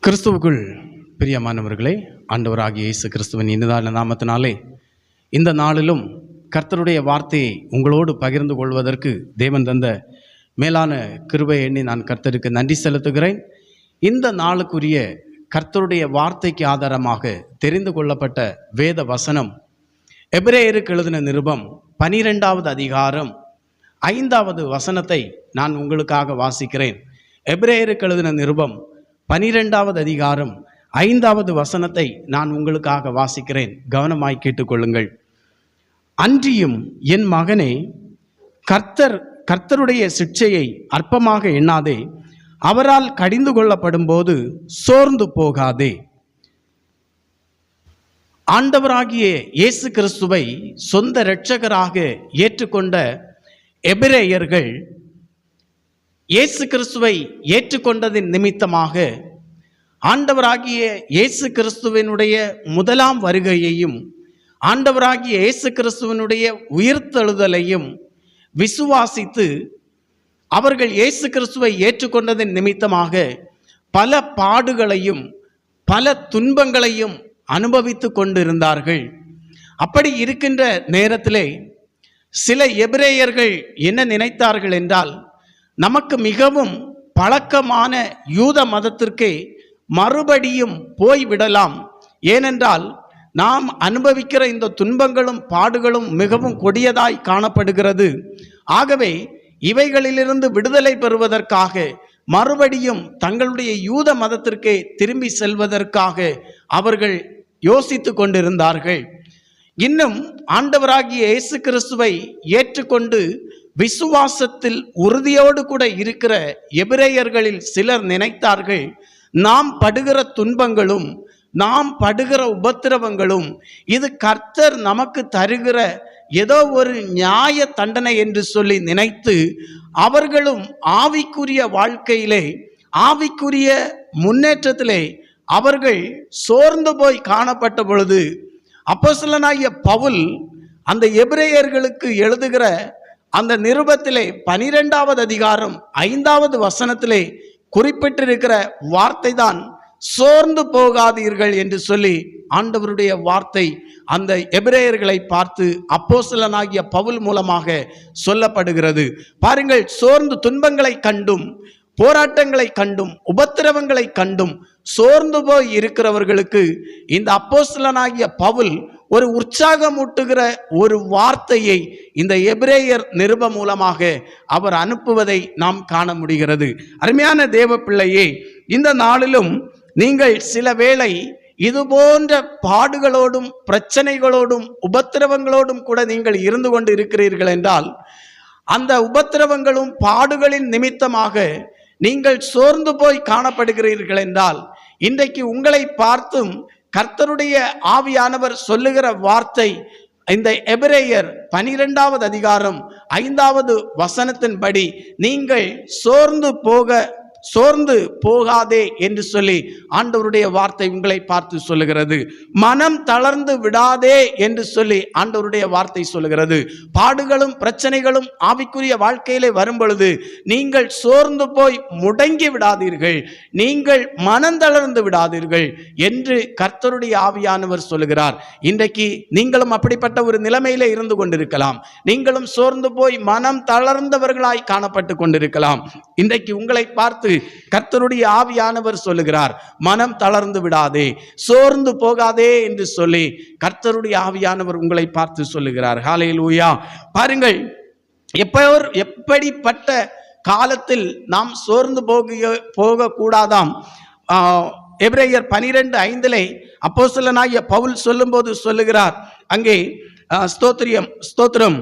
கிறிஸ்துவுக்குள் பிரியமானவர்களே, ஆண்டவராகிய இயேசு கிறிஸ்துவின் இனிதான நாமத்தினாலே இந்த நாளிலும் கர்த்தருடைய வார்த்தையை உங்களோடு பகிர்ந்து கொள்வதற்கு தேவன் தந்த மேலான கிருபையை எண்ணி நான் கர்த்தருக்கு நன்றி செலுத்துகிறேன். இந்த நாளுக்குரிய கர்த்தருடைய வார்த்தைக்கு ஆதாரமாக தெரிந்து கொள்ளப்பட்ட வேத வசனம் எபிரேயருக்கு எழுதின நிருபம் 12வது அதிகாரம் 5வது வசனத்தை நான் உங்களுக்காக வாசிக்கிறேன். எபிரேயருக்கு எழுதின நிருபம் 12வது அதிகாரம் 5வது வசனத்தை நான் உங்களுக்காக வாசிக்கிறேன். கவனமாய் கேட்டுக்கொள்ளுங்கள். அன்றியும் என் மகனே, கர்த்தருடைய சிட்சையை அற்பமாக எண்ணாதே, அவரால் கடிந்து கொள்ளப்படும் போது சோர்ந்து போகாதே. ஆண்டவராகிய இயேசு கிறிஸ்துவை சொந்த இரட்சகராக ஏற்றுக்கொண்ட எபிரேயர்கள் இயேசு கிறிஸ்துவை ஏற்றுக்கொண்டதின் நிமித்தமாக ஆண்டவராகிய இயேசு கிறிஸ்துவினுடைய முதலாம் வருகையையும் ஆண்டவராகிய இயேசு கிறிஸ்துவினுடைய உயிர்த்தெழுதலையும் விசுவாசித்து அவர்கள் இயேசு கிறிஸ்துவை ஏற்றுக்கொண்டதின் நிமித்தமாக பல பாடுகளையும் பல துன்பங்களையும் அனுபவித்து கொண்டிருந்தார்கள். அப்படி இருக்கின்ற நேரத்திலே சில எபிரேயர்கள் என்ன நினைத்தார்கள் என்றால், நமக்கு மிகவும் பழக்கமான யூத மதத்திற்கே மறுபடியும் போய்விடலாம். ஏனென்றால் நாம் அனுபவிக்கிற இந்த துன்பங்களும் பாடுகளும் மிகவும் கொடியதாய் காணப்படுகிறது. ஆகவே இவைகளிலிருந்து விடுதலை பெறுவதற்காக மறுபடியும் தங்களுடைய யூத மதத்திற்கே திரும்பி செல்வதற்காக அவர்கள் யோசித்து கொண்டிருந்தார்கள். இன்னும் ஆண்டவராகிய இயேசு கிறிஸ்துவை ஏற்றுக்கொண்டு விசுவாசத்தில் உறுதியோடு கூட இருக்கிற எபிரேயர்களில் சிலர் நினைத்தார்கள், நாம் படுகிற துன்பங்களும் நாம் படுகிற உபத்திரவங்களும் இது கர்த்தர் நமக்கு தருகிற ஏதோ ஒரு நியாய தண்டனை என்று சொல்லி நினைத்து அவர்களும் ஆவிக்குரிய வாழ்க்கையிலே ஆவிக்குரிய முன்னேற்றத்திலே அவர்கள் சோர்ந்து போய் காணப்பட்ட பொழுது அப்போஸ்தலனாகிய பவுல் அந்த எபிரேயர்களுக்கு எழுதுகிற அந்த நிருபத்திலே 12வது அதிகாரம் 5வது வசனத்திலே குறிப்பிட்டிருக்கிற வார்த்தை தான் சோர்ந்து போகாதீர்கள் என்று சொல்லி ஆண்டவருடைய வார்த்தை அந்த எபிரேயர்களை பார்த்து அப்போஸ்தலனாகிய பவுல் மூலமாக சொல்லப்படுகிறது. பாருங்கள், சோர்ந்து துன்பங்களை கண்டும் போராட்டங்களை கண்டும் உபத்திரவங்களை கண்டும் சோர்ந்து போய் இருக்கிறவர்களுக்கு இந்த அப்போஸ்தலனாகிய பவுல் ஒரு உற்சாகமூட்டுகிற ஒரு வார்த்தையை இந்த எபிரேயர் நிருபம் மூலமாக அவர் அனுப்புவதை நாம் காண முடிகிறது. அருமையான தேவ பிள்ளையே, இந்த நாளிலும் நீங்கள் சில வேளை இது போன்ற பாடுகளோடும் பிரச்சனைகளோடும் உபத்திரவங்களோடும் கூட நீங்கள் இருந்து கொண்டு இருக்கிறீர்கள் என்றால், அந்த உபத்திரவங்களும் பாடுகளின் நிமித்தமாக நீங்கள் சோர்ந்து போய் காணப்படுகிறீர்கள் என்றால், இன்றைக்கு உங்களை பார்த்தும் கர்த்தருடைய ஆவியானவர் சொல்லுகிற வார்த்தை இந்த எபிரேயர் 12வது அதிகாரம் 5வது வசனத்தின்படி நீங்கள் சோர்ந்து போகாதே என்று சொல்லி ஆண்டவருடைய வார்த்தை உங்களை பார்த்து சொல்லுகிறது. மனம் தளர்ந்து விடாதே என்று சொல்லி ஆண்டவருடைய வார்த்தை சொல்லுகிறது. பாடுகளும் பிரச்சனைகளும் ஆவிக்குரிய வாழ்க்கையிலே வரும் பொழுது நீங்கள் சோர்ந்து போய் முடங்கி விடாதீர்கள், நீங்கள் மனம் தளர்ந்து விடாதீர்கள் என்று கர்த்தருடைய ஆவியானவர் சொல்லுகிறார். இன்றைக்கு நீங்களும் அப்படிப்பட்ட ஒரு நிலைமையிலே இருந்து கொண்டிருக்கலாம். நீங்களும் சோர்ந்து போய் மனம் தளர்ந்தவர்களாய் காணப்பட்டு கொண்டிருக்கலாம். இன்றைக்கு உங்களை பார்த்து கர்த்தருடைய ஆவியானவர் சொல்லுகிறார், மனம் தளர்ந்து விடாதே, சோர்ந்து போகாதே என்று சொல்லி கர்த்தருடைய ஆவியானவர் உங்களை பார்த்து சொல்லுகிறார். ஹல்லேலூயா. பாருங்கள், எப்படிப்பட்ட காலத்தில் நாம் சோர்ந்து போக கூடாதாம். எபிரேயர் 12:5 அப்போஸ்தலனாகிய பவுல் சொல்லும்போது சொல்லுகிறார், அங்கே ஸ்தோத்திரம்,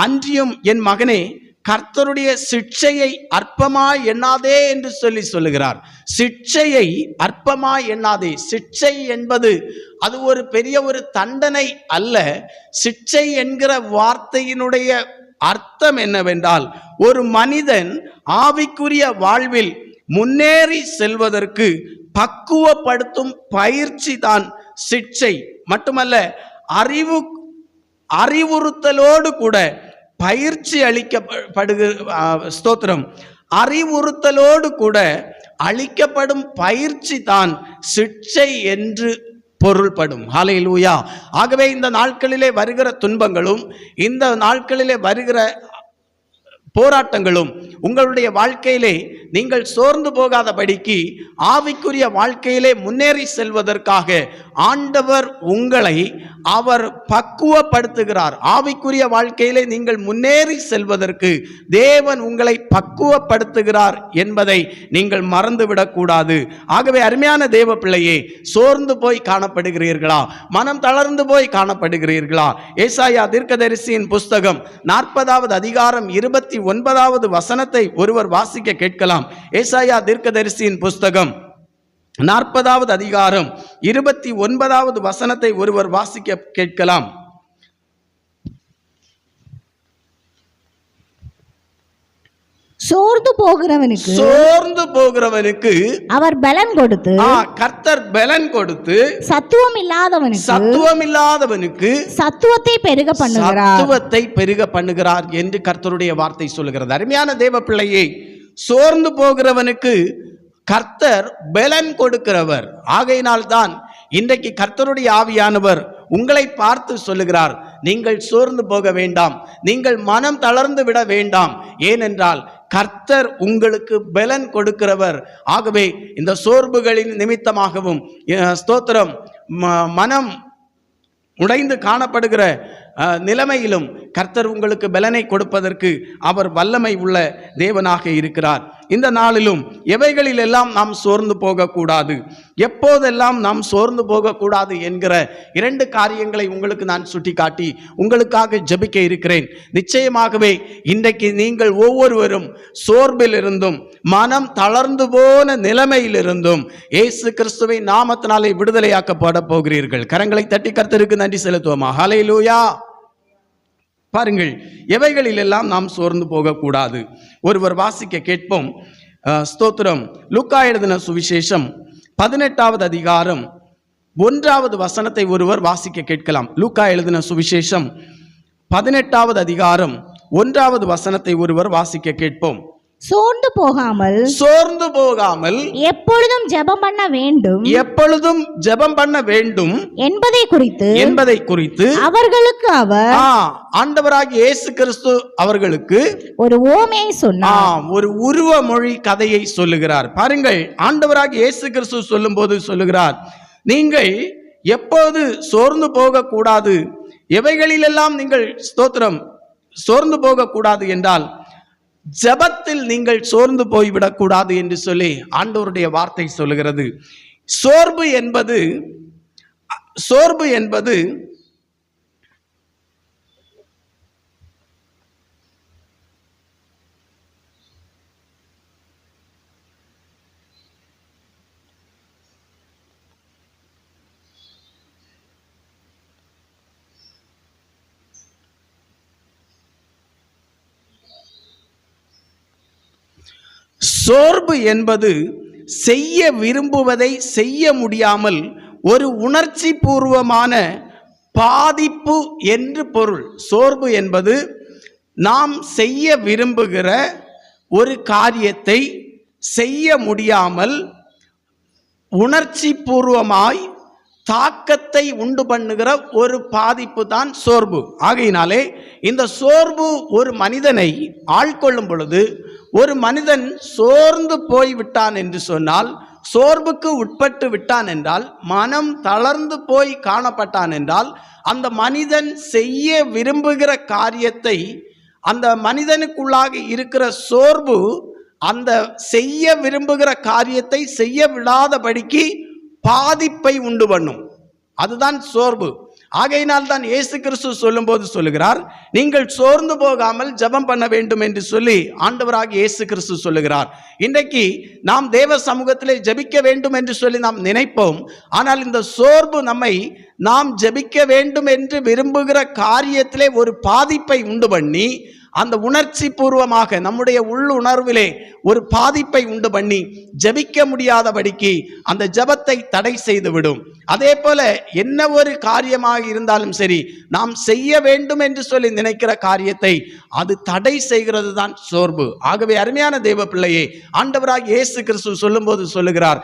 அன்றியும் என் மகனே, கர்த்தருடைய சிட்சையை அற்பமாய் எண்ணாதே என்று சொல்லுகிறார். சிட்சையை அற்பமாய் எண்ணாதே. சிட்சை என்பது அது ஒரு பெரிய ஒரு தண்டனை அல்ல. சிட்சை என்கிற வார்த்தையினுடைய அர்த்தம் என்னவென்றால், ஒரு மனிதன் ஆவிக்குரிய வாழ்வில் முன்னேறி செல்வதற்கு பக்குவப்படுத்தும் பயிற்சி தான் சிட்சை. மட்டுமல்ல, அறிவுறுத்தலோடு கூட பயிற்சி அளிக்கப்படுகிற அறிவுறுத்தலோடு கூட அளிக்கப்படும் பயிற்சி தான் சிட்சை என்று பொருள்படும். ஹல்லேலூயா. ஆகவே இந்த நாட்களிலே வருகிற துன்பங்களும் இந்த நாட்களிலே வருகிற போராட்டங்களும் உங்களுடைய வாழ்க்கையிலே நீங்கள் சோர்ந்து போகாதபடிக்கு ஆவிக்குரிய வாழ்க்கையிலே முன்னேறி செல்வதற்காக ஆண்டவர் உங்களை அவர் பக்குவப்படுத்துகிறார். ஆவிக்குரிய வாழ்க்கையிலே நீங்கள் முன்னேறி செல்வதற்கு தேவன் உங்களை பக்குவப்படுத்துகிறார் என்பதை நீங்கள் மறந்துவிடக்கூடாது. ஆகவே அருமையான தேவ பிள்ளையே, சோர்ந்து போய் காணப்படுகிறீர்களா? மனம் தளர்ந்து போய் காணப்படுகிறீர்களா? ஏசாயா தீர்க்கதரிசியின் புஸ்தகம் 40வது அதிகாரம் 29வது வசனத்தை ஒருவர் வாசிக்க கேட்கலாம். ஏசாயா தீர்க்கதரிசியின் புஸ்தகம் 40வது அதிகாரம் 29வது வசனத்தை ஒருவர் வாசிக்க கேட்கலாம். சோர்ந்து போகிறவனுக்கு அவர் பலன் கொடுத்து, கர்த்தர் பலன் கொடுத்து, சத்துவம் இல்லாதவனுக்கு சத்துவத்தை பெருக பண்ணுகிறார் என்று கர்த்தருடைய வார்த்தை சொல்லுகிறது. அருமையான தேவ பிள்ளையை, சோர்ந்து போகிறவனுக்கு கர்த்தர் பலன் கொடுக்கிறவர். ஆகையினால் தான் இன்றைக்கு கர்த்தருடைய ஆவியானவர் உங்களை பார்த்து சொல்லுகிறார், நீங்கள் சோர்ந்து போக வேண்டாம், நீங்கள் மனம் தளர்ந்து விட வேண்டாம். ஏனென்றால் கர்த்தர் உங்களுக்கு பலன் கொடுக்கிறவர். ஆகவே இந்த சோர்வுகளின் நிமித்தமாகவும் ஸ்தோத்திரம், மனம் உடைந்து காணப்படுகிற நிலைமையிலும் கர்த்தர் உங்களுக்கு பலனை கொடுப்பதற்கு அவர் வல்லமை உள்ள தேவனாக இருக்கிறார். இந்த நாளிலும் எவைகளில் எல்லாம் நாம் சோர்ந்து போகக்கூடாது, எப்போதெல்லாம் நாம் சோர்ந்து போகக்கூடாது என்கிற 2 காரியங்களை உங்களுக்கு நான் சுட்டிக்காட்டி உங்களுக்காக ஜெபிக்க இருக்கிறேன். நிச்சயமாகவே இன்றைக்கு நீங்கள் ஒவ்வொருவரும் சோர்வில் இருந்தும் மனம் தளர்ந்து போன நிலைமையிலிருந்தும் இயேசு கிறிஸ்துவின் நாமத்தினாலே விடுதலையாக்கப்பட போகிறீர்கள். கரங்களை தட்டி கர்த்தருக்கு நன்றி செலுத்துவோமா? ஹல்லேலூயா. பாருங்கள், எவைகளில் எல்லாம் நாம் சோர்ந்து போகக்கூடாது. ஒருவர் வாசிக்க கேட்போம். ஸ்தோத்திரம், லூக்கா எழுதின சுவிசேஷம் 18வது அதிகாரம் 1வது வசனத்தை ஒருவர் வாசிக்க கேட்கலாம். லூக்கா எழுதின சுவிசேஷம் 18வது அதிகாரம் 1வது வசனத்தை ஒருவர் வாசிக்க கேட்போம். சோர்ந்து போகாமல் எப்பொழுதும் ஜெபம் பண்ண வேண்டும் என்பதை குறித்து அவர்களுக்கு அவர், ஆண்டவராகிய இயேசு கிறிஸ்து அவர்களுக்கு ஒரு உவமையை சொன்னார். ஒரு உருவ மொழி கதையை சொல்லுகிறார். பாருங்கள், ஆண்டவராகிய இயேசு கிறிஸ்து சொல்லும்போது சொல்லுகிறார், நீங்கள் எப்போது சோர்ந்து போகக்கூடாது, எவைகளிலெல்லாம் நீங்கள் ஸ்தோத்திரம் சோர்ந்து போகக்கூடாது என்றால் ஜெபத்தில் நீங்கள் சோர்ந்து போய்விடக்கூடாது என்று சொல்லி ஆண்டவருடைய வார்த்தை சொல்லுகிறது. சோர்வு என்பது சோர்வு என்பது செய்ய விரும்புவதை செய்ய முடியாமல் ஒரு உணர்ச்சி பூர்வமான பாதிப்பு என்று பொருள். சோர்வு என்பது நாம் செய்ய விரும்புகிற ஒரு காரியத்தை செய்ய முடியாமல் உணர்ச்சி பூர்வமாய் தாக்கத்தை உண்டு பண்ணுகிற ஒரு பாதிப்பு தான் சோர்வு. ஆகையினாலே இந்த சோர்வு ஒரு மனிதனை ஆட்கொள்ளும் பொழுது, ஒரு மனிதன் சோர்ந்து போய்விட்டான் என்று சொன்னால், சோர்வுக்கு உட்பட்டு விட்டான் என்றால், மனம் தளர்ந்து போய் காணப்பட்டான் என்றால், அந்த மனிதன் செய்ய விரும்புகிற காரியத்தை, அந்த மனிதனுக்குள்ளாக இருக்கிற சோர்வு அந்த செய்ய விரும்புகிற காரியத்தை செய்ய விடாதபடிக்கு பாதிப்பை உண்டு பண்ணும். அதுதான் சோர்வு. ஆகையினால் தான் இயேசு கிறிஸ்து சொல்லும்போது சொல்லுகிறார், நீங்கள் சோர்ந்து போகாமல் ஜெபம் பண்ண வேண்டும் என்று சொல்லி ஆண்டவராகிய இயேசு கிறிஸ்து சொல்லுகிறார். இன்றைக்கு நாம் தேவ சமூகத்திலே ஜெபிக்க வேண்டும் என்று சொல்லி நாம் நினைப்போம். ஆனால் இந்த சோர்வு நம்மை நாம் ஜெபிக்க வேண்டும் என்று விரும்புகிற காரியத்திலே ஒரு பாதிப்பை உண்டு பண்ணி அந்த உணர்ச்சி பூர்வமாக நம்முடைய உள்ளுணர்விலே ஒரு பாதிப்பை உண்டு பண்ணி ஜெபிக்க முடியாதபடிக்கு அந்த ஜெபத்தை தடை செய்துவிடும். அதே போல என்ன ஒரு காரியமாக இருந்தாலும் சரி, நாம் செய்ய வேண்டும் என்று சொல்லி நினைக்கிற காரியத்தை அது தடை செய்கிறது தான் சோர்வு. ஆகவே அருமையான தேவ பிள்ளையே, ஆண்டவராகிய இயேசு கிறிஸ்து சொல்லும்போது சொல்லுகிறார்,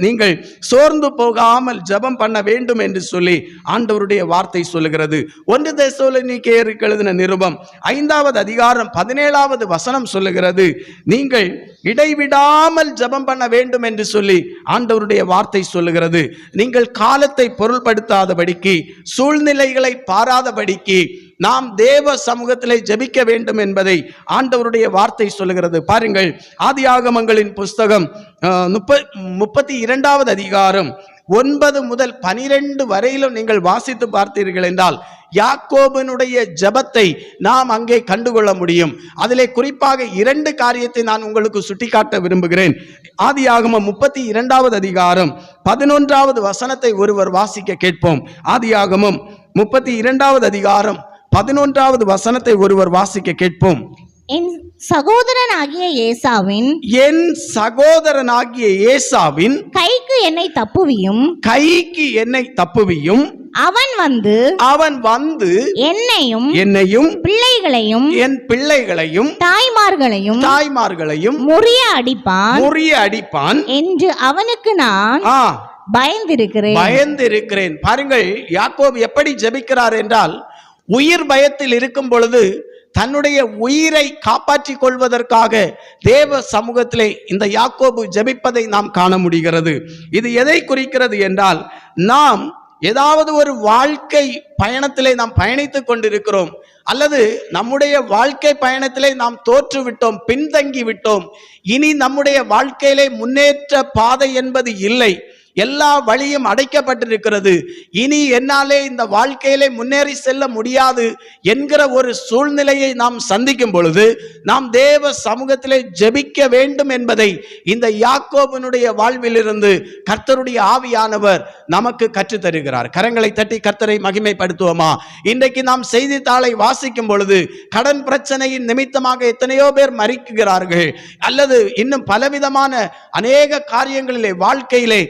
நீங்கள் சோர்ந்து போகாமல் ஜெபம் பண்ண வேண்டும் என்று சொல்லி ஆண்டவருடைய வார்த்தை சொல்லுகிறது. 1 தெசலோனிக்கேயருக்கு எழுதின நிருபம் 5வது அதிகாரம் 17வது வசனம் சொல்லுகிறது, நீங்கள் இடைவிடாமல் ஜெபம் பண்ண வேண்டும் என்று சொல்லி ஆண்டவருடைய வார்த்தை சொல்லுகிறது. நீங்கள் காலத்தை பொருள்படுத்தாதபடிக்கு, சூழ்நிலைகளை பாராதபடிக்கு நாம் தேவ சமூகத்திலே ஜெபிக்க வேண்டும் என்பதை ஆண்டவருடைய வார்த்தை சொல்லுகிறது. பாருங்கள், ஆதியாகமங்களின் புஸ்தகம் 32வது அதிகாரம் 9 முதல் 12 வரையிலும் நீங்கள் வாசித்து பார்த்தீர்கள் என்றால் யாக்கோபினுடைய ஜெபத்தை நாம் அங்கே கண்டுகொள்ள முடியும். அதிலே குறிப்பாக 2 காரியத்தை நான் உங்களுக்கு சுட்டிக்காட்ட விரும்புகிறேன். ஆதியாகமம் 32வது அதிகாரம் 11வது வசனத்தை ஒருவர் வாசிக்க கேட்போம். ஆதியாகமம் 32வது அதிகாரம் 11வது வசனத்தை ஒருவர் வாசிக்க கேட்போம். என் சகோதரனாகிய ஏசாவின் கைக்கு என்னை தப்புவியும் அவன் வந்து என்னையும் என் பிள்ளைகளையும் தாய்மார்களையும் முறிய அடிப்பான் என்று அவனுக்கு நான் பயந்திருக்கிறேன். பாருங்கள், யாக்கோபு எப்படி ஜெபிக்கிறார் என்றால், உயிர் பயத்தில் இருக்கும் பொழுது தன்னுடைய உயிரை காப்பாற்றிக் கொள்வதற்காக தேவ சமூகத்திலே இந்த யாக்கோபு ஜெபிப்பதை நாம் காண முடிகிறது. இது எதை குறிக்கிறது என்றால், நாம் ஏதாவது ஒரு வாழ்க்கை பயணத்திலே நாம் பயணித்துக் கொண்டிருக்கிறோம், அல்லது நம்முடைய வாழ்க்கை பயணத்திலே நாம் தோற்றுவிட்டோம், பின்தங்கி விட்டோம், இனி நம்முடைய வாழ்க்கையிலே முன்னேற்ற பாதை என்பது இல்லை, எல்லா வழியும் அடைக்கப்பட்டிருக்கிறது, இனி என்னாலே இந்த வாழ்க்கையிலே முன்னேறி செல்ல முடியாது என்கிற ஒரு சூழ்நிலையை நாம் சந்திக்கும் பொழுது நாம் தேவ சமூகத்திலே ஜெபிக்க வேண்டும் என்பதை இந்த யாக்கோபினுடைய வாழ்விலிருந்து கர்த்தருடைய ஆவியானவர் நமக்கு கற்றுத் தருகிறார். கரங்களை தட்டி கர்த்தரை மகிமைப்படுத்துவோமா? இன்றைக்கு நாம் செய்தித்தாளை வாசிக்கும் பொழுது கடன் பிரச்சனையின் நிமித்தமாக எத்தனையோ பேர் மரிக்கிறார்கள், அல்லது இன்னும் பலவிதமான அநேக காரியங்களிலே வாழ்க்கையிலே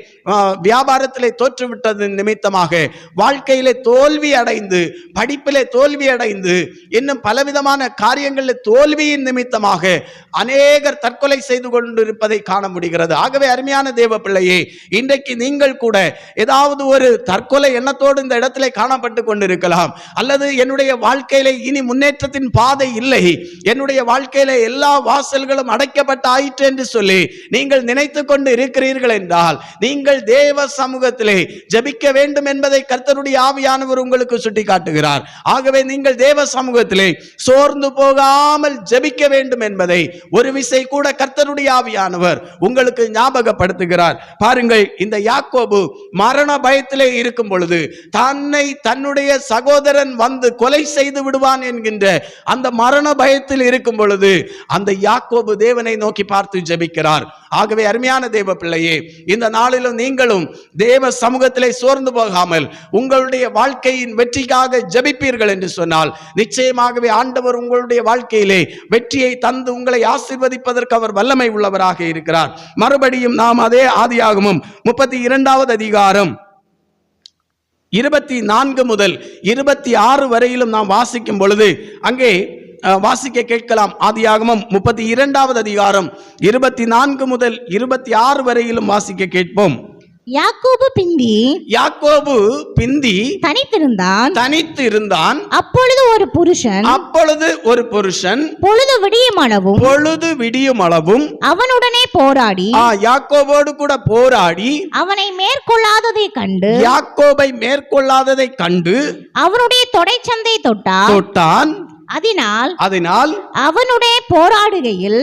வியாபாரத்திலே தோற்றுவிட்டது நிமித்தமாக வாழ்க்கையிலே தோல்வி அடைந்து, படிப்பிலே தோல்வி அடைந்து, இன்னும் பலவிதமான காரியங்களில் தோல்வியின் நிமித்தமாக அநேகர் தற்கொலை செய்து கொண்டிருப்பதை காண முடிகிறது. ஆகவே அருமையான தேவ பிள்ளையே, இன்றைக்கு நீங்கள் கூட ஏதாவது ஒரு தற்கொலை எண்ணத்தோடு இந்த இடத்திலே காணப்பட்டு கொண்டிருக்கலாம், அல்லது என்னுடைய வாழ்க்கையிலே இனி முன்னேற்றத்தின் பாதை இல்லை, என்னுடைய வாழ்க்கையிலே எல்லா வாசல்களும் அடைக்கப்பட்டு ஆயிற்று என்று சொல்லி நீங்கள் நினைத்து கொண்டு இருக்கிறீர்கள் என்றால், நீங்கள் தேவ சமூகத்திலே ஜெபிக்க வேண்டும் என்பதை கர்த்தருடைய ஆவியானவர் உங்களுக்கு சுட்டி காட்டுகிறார். ஆகவே நீங்கள் தேவ சமூகத்திலே சோர்ந்து போகாமல் ஜெபிக்க வேண்டும் என்பதை ஒரு விசை கூட கர்த்தருடைய ஆவியானவர் உங்களுக்கு ஞாபகப்படுத்துகிறார். பாருங்கள், இந்த யாக்கோபு மரண பயத்திலே இருக்கும் பொழுது தன்னுடைய சகோதரன் வந்து கொலை செய்து விடுவான் என்கின்ற அந்த மரண பயத்தில் இருக்கும் பொழுது அந்த யாக்கோபு தேவனை நோக்கி பார்த்து ஜெபிக்கிறார். ஆகவே அருமையான தேவ பிள்ளையே, இந்த நாளிலும் நீங்களும் தேவ சமூகத்திலே சோர்ந்து போகாமல் உங்களுடைய வாழ்க்கையின் வெற்றிக்காக ஜெபிப்பீர்கள் என்று சொன்னால் நிச்சயமாகவே ஆண்டவர் உங்களுடைய வாழ்க்கையிலே வெற்றியை தந்து உங்களை ஆசீர்வதிப்பதற்கு அவர் வல்லமை உள்ளவராக இருக்கிறார். மறுபடியும் நாம் அதே ஆதியாகமம் 32வது அதிகாரம் 24 முதல் 26 வரையிலும் நாம் வாசிக்கும் பொழுது அங்கே வாசிக்க கேட்கலாம். ஆதியாகமம் 32வது அதிகாரம் 24 முதல் 26 வரையிலும் வாசிக்க கேட்போம். யாக்கோபு பிந்தி தனித்திருந்தான். அப்பொழுது ஒரு புருஷன் பொழுது விடியும் அளவும் அவனுடனே போராடி யாக்கோபோடு கூட போராடி அவனை யாக்கோபை மேற்கொள்ளாததை கண்டு அவனுடைய தொடைச்சந்தை தொட்டான். அதனால் அவனுடைய போராடுகையில்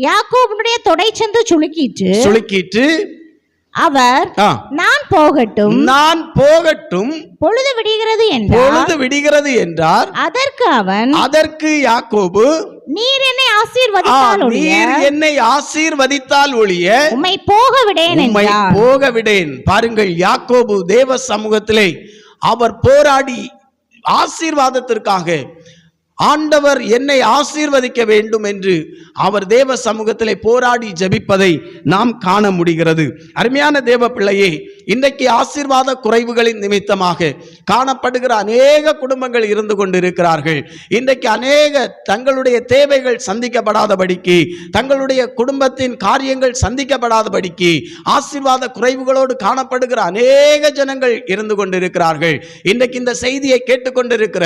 யாக்கோபுடைய தொடைச்சந்து சுளுக்கிற்று. அவர் நான் போகட்டும் பொழுது விடுகிறது என்றார். அதற்கு யாக்கோபு, நீர் என்னை ஆசீர்வதித்தால் ஒழிய உம்மை போக விடேன். பாருங்கள், யாக்கோபு தேவ சமூகத்திலே அவர் போராடி ஆசீர்வாதத்திற்காக ஆண்டவர் என்னை ஆசீர்வதிக்க வேண்டும் என்று அவர் தேவ சமூகத்திலே போராடி ஜெபிப்பதை நாம் காண முடிகிறது. அருமையான தேவ பிள்ளையே, இன்றைக்கு ஆசீர்வாத குறைவுகளின் நிமித்தமாக காணப்படுகிற அநேக குடும்பங்கள் இருந்து கொண்டிருக்கிறார்கள். இன்றைக்கு அநேக தங்களுடைய தேவைகள் சந்திக்கப்படாதபடிக்கு, தங்களுடைய குடும்பத்தின் காரியங்கள் சந்திக்கப்படாதபடிக்கு ஆசீர்வாத குறைவுகளோடு காணப்படுகிற அநேக ஜனங்கள் இருந்து கொண்டிருக்கிறார்கள். இன்றைக்கு இந்த செய்தியை கேட்டுக்கொண்டிருக்கிற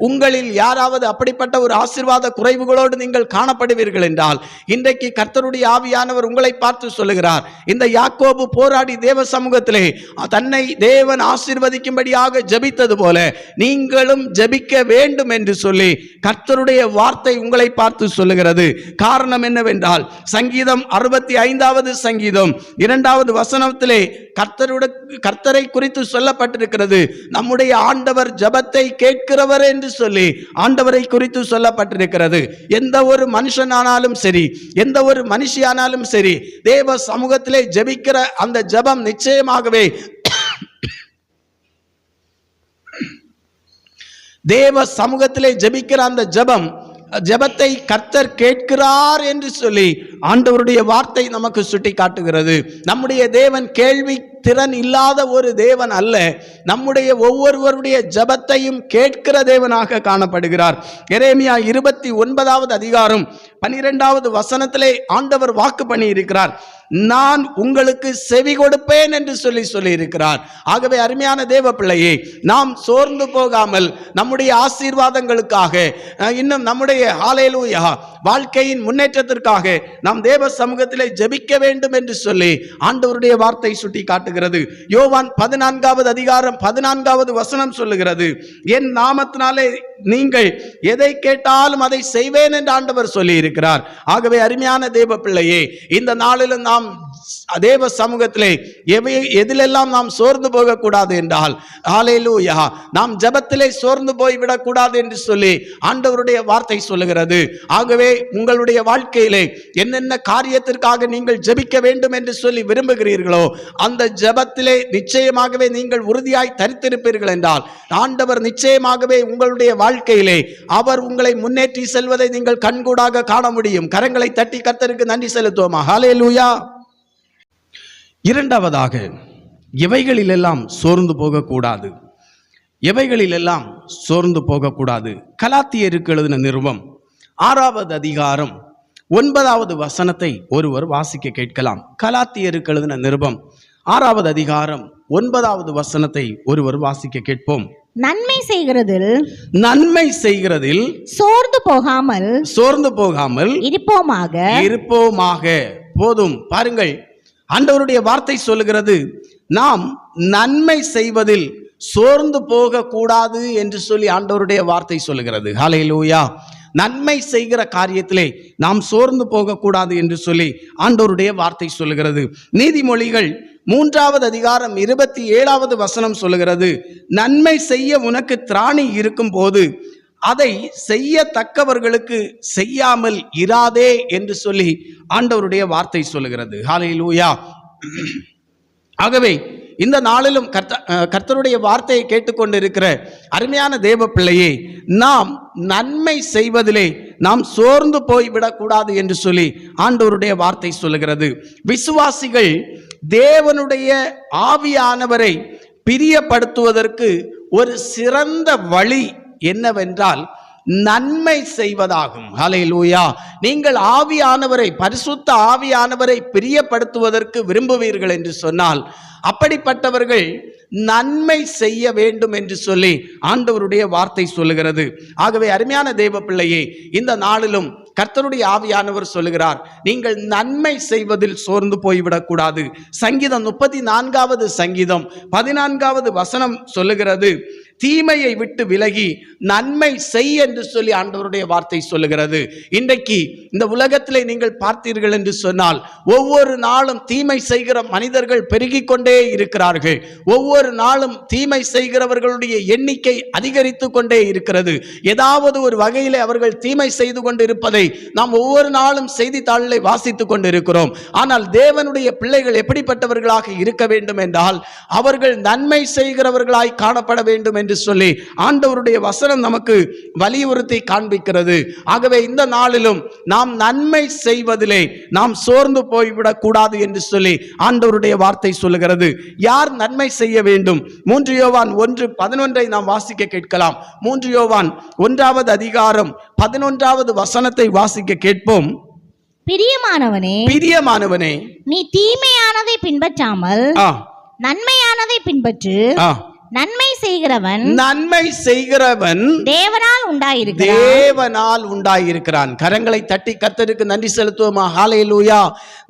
உங்களில் யாராவது அப்படிப்பட்ட ஒரு ஆசீர்வாத குறைவுகளோடு நீங்கள் காணப்படுவீர்கள் என்றால், இன்றைக்கு கர்த்தருடைய ஆவியானவர் உங்களை பார்த்து சொல்லுகிறார், இந்த யாக்கோபு போராடி தேவ சமூகத்திலே தன்னை தேவன் ஆசீர்வதிக்கும்படியாக ஜெபித்தது போல நீங்களும் ஜெபிக்க வேண்டும் என்று சொல்லி கர்த்தருடைய வார்த்தை உங்களை பார்த்து சொல்லுகிறது. காரணம் என்னவென்றால், சங்கீதம் 65வது சங்கீதம் 2வது வசனத்திலே கர்த்தரை குறித்து சொல்லப்பட்டிருக்கிறது. நம்முடைய ஆண்டவர் ஜெபத்தை கேட்கிறவர் என்று சொல்லி ஆண்டவரை குறித்து சொல்லப்பட்டிருக்கிறது. எந்த ஒரு மனுஷனானாலும் சரி, எந்த ஒரு மனுஷியானாலும் சரி, தேவ சமூகத்திலே ஜெபிக்கிற அந்த ஜெபம் நிச்சயமாகவே தேவ சமூகத்திலே ஜெபிக்கிற அந்த ஜெபத்தை கர்த்தர் கேட்கிறார் என்று சொல்லி ஆண்டவருடைய வார்த்தை நமக்கு சுட்டி காட்டுகிறது. நம்முடைய தேவன் கேள்வி திறன் இல்லாத ஒரு தேவன் அல்ல. நம்முடைய ஒவ்வொருவருடைய ஜெபத்தையும் கேட்கிற தேவனாக காணப்படுகிறார். எரேமியா 29வது அதிகாரம் 12வது வசனத்திலே ஆண்டவர் வாக்கு பண்ணி இருக்கிறார், நான் உங்களுக்கு செவி கொடுப்பேன் என்று சொல்லி இருக்கிறார். ஆகவே அருமையான தேவ பிள்ளையே, நாம் சோர்ந்து போகாமல் நம்முடைய ஆசீர்வாதங்களுக்காக, இன்னும் நம்முடைய ஹல்லேலூயா வாழ்க்கையின் முன்னேற்றத்திற்காக நாம் தேவ சமூகத்திலே ஜெபிக்க வேண்டும் என்று சொல்லி ஆண்டவருடைய வார்த்தை சுட்டி காட்டுகிறது. யோவான் 14வது அதிகாரம் 14வது வசனம் சொல்லுகிறது, என் நாமத்தினாலே நீங்கள் எதை கேட்டாலும் அதை செய்வேன் என்று ஆண்டவர் சொல்லி இருக்கிறார். ஆகவே அருமையான தேவ பிள்ளையே, இந்த நாளிலும் நாம் தேவ சமூகத்திலே எதிலெல்லாம் நாம் சோர்ந்து போகக்கூடாது என்றால், ஹல்லேலூயா, நாம் ஜெபத்திலே சோர்ந்து போய்விடக் கூடாது என்று சொல்லி ஆண்டவருடைய வார்த்தை சொல்லுகிறது. ஆகவே உங்களுடைய வாழ்க்கையிலே என்னென்ன காரியத்திற்காக நீங்கள் ஜெபிக்க வேண்டும் என்று சொல்லி விரும்புகிறீர்களோ அந்த ஜெபத்திலே நிச்சயமாகவே நீங்கள் உறுதியாய் தரித்திருப்பீர்கள் என்றால் ஆண்டவர் நிச்சயமாகவே உங்களுடைய வாழ்க்கையிலே அவர் உங்களை முன்னேற்றி செல்வதை நீங்கள் கண்கூடாக காண முடியும். கரங்களை தட்டி கர்த்தருக்கு நன்றி செலுத்துவோமா? ஹல்லேலூயா. இரண்டாவதாக, எவைகளிலெல்லாம் சோர்ந்து போகக்கூடாது, எவைகளிலெல்லாம் சோர்ந்து போகக்கூடாது. கலாத்தியருக்கு எழுதின நிருபம் 6வது அதிகாரம் 9வது வசனத்தை ஒருவர் வாசிக்க கேட்கலாம். கலாத்தியருக்கு எழுதின நிருபம் 6வது அதிகாரம் 9வது வசனத்தை ஒருவர் வாசிக்க கேட்போம். நன்மை செய்கிறதில் சோர்ந்து போகாமல் இருப்போமாக. போதும். பாருங்கள், ஆண்டவருடைய வார்த்தை சொல்லுகிறது, நாம் நன்மை செய்வதில் சோர்ந்து போக கூடாது என்று சொல்லி ஆண்டவருடைய வார்த்தை சொல்லுகிறது. ஹல்லேலூயா. நன்மை செய்கிற காரியத்திலே நாம் சோர்ந்து போகக்கூடாது என்று சொல்லி ஆண்டவருடைய வார்த்தை சொல்லுகிறது. நீதிமொழிகள் 3வது அதிகாரம் 27வது வசனம் சொல்லுகிறது, நன்மை செய்ய உனக்கு திராணி இருக்கும் போது அதை செய்யத்தக்கவர்களுக்கு செய்யாமல் இராதே என்று சொல்லி ஆண்டவருடைய வார்த்தை சொல்லுகிறது. ஹல்லேலூயா. ஆகவே இந்த நாளிலும் கர்த்தருடைய வார்த்தையை கேட்டுக்கொண்டிருக்கிற அருமையான தேவ பிள்ளையே, நாம் நன்மை செய்வதிலே நாம் சோர்ந்து போய்விடக்கூடாது என்று சொல்லி ஆண்டவருடைய வார்த்தை சொல்லுகிறது. விசுவாசிகள் தேவனுடைய ஆவியானவரை பிரியப்படுத்துவதற்கு ஒரு சிறந்த வழி என்னவென்றால் நன்மை செய்வதாகும். ஹல்லேலூயா. நீங்கள் ஆவியானவரை, பரிசுத்த ஆவியானவரை பிரியப்படுத்துவதற்கு விரும்புவீர்கள் என்று சொன்னால் அப்படிப்பட்டவர்கள் நன்மை செய்ய வேண்டும் என்று சொல்லி ஆண்டவருடைய வார்த்தை சொல்லுகிறது. ஆகவே அருமையான தேவ பிள்ளையே, இந்த நாளிலும் கர்த்தருடைய ஆவியானவர் சொல்லுகிறார், நீங்கள் நன்மை செய்வதில் சோர்ந்து போய்விடக்கூடாது. சங்கீதம் 34வது சங்கீதம் 14வது வசனம் சொல்லுகிறது, தீமையை விட்டு விலகி நன்மை செய் என்று சொல்லி ஆண்டவருடைய வார்த்தை சொல்லுகிறது. இன்றைக்கு இந்த உலகத்திலே நீங்கள் பார்த்தீர்கள் என்று சொன்னால் ஒவ்வொரு நாளும் தீமை செய்கிற மனிதர்கள் பெருகிக் கொண்டே இருக்கிறார்கள். ஒவ்வொரு நாளும் தீமை செய்கிறவர்களுடைய எண்ணிக்கை அதிகரித்து கொண்டே இருக்கிறது. ஏதாவது ஒரு வகையிலே அவர்கள் தீமை செய்து கொண்டு இருப்பதை நாம் ஒவ்வொரு நாளும் செய்தித்தாளிலே வாசித்துக் கொண்டிருக்கிறோம். ஆனால் தேவனுடைய பிள்ளைகள் எப்படிப்பட்டவர்களாக இருக்க வேண்டும் என்றால் அவர்கள் நன்மை செய்கிறவர்களாய் காணப்பட வேண்டும் என்று என்று சொல்லி ஆண்டவருடைய வசனம் நமக்கு வலியுறுத்தி காண்பிக்கிறது. ஆகவே இந்த நாளிலும் நாம் நன்மை செய்வதிலே நாம் சோர்ந்து போய்விடக் கூடாது என்று சொல்லி ஆண்டவருடைய வார்த்தை சொல்லுகிறது. யார் நன்மை செய்ய வேண்டும்? 3 யோவான் 1:11 நாம் வாசிக்க கேட்கலாம். 3 யோவான் 1வது அதிகாரம் 11வது வசனத்தை வாசிக்க கேட்போம். பிரியமானவனே, நீ தீமையானதை பின்பற்றாமல் நன்மையானதை பின்பற்று. நன்மை செய்கிறவன் தேவனால் உண்டாயிருக்கிறான். கரங்களை தட்டி கர்த்தருக்கு நன்றி செலுத்துவோமா? ஹல்லேலூயா.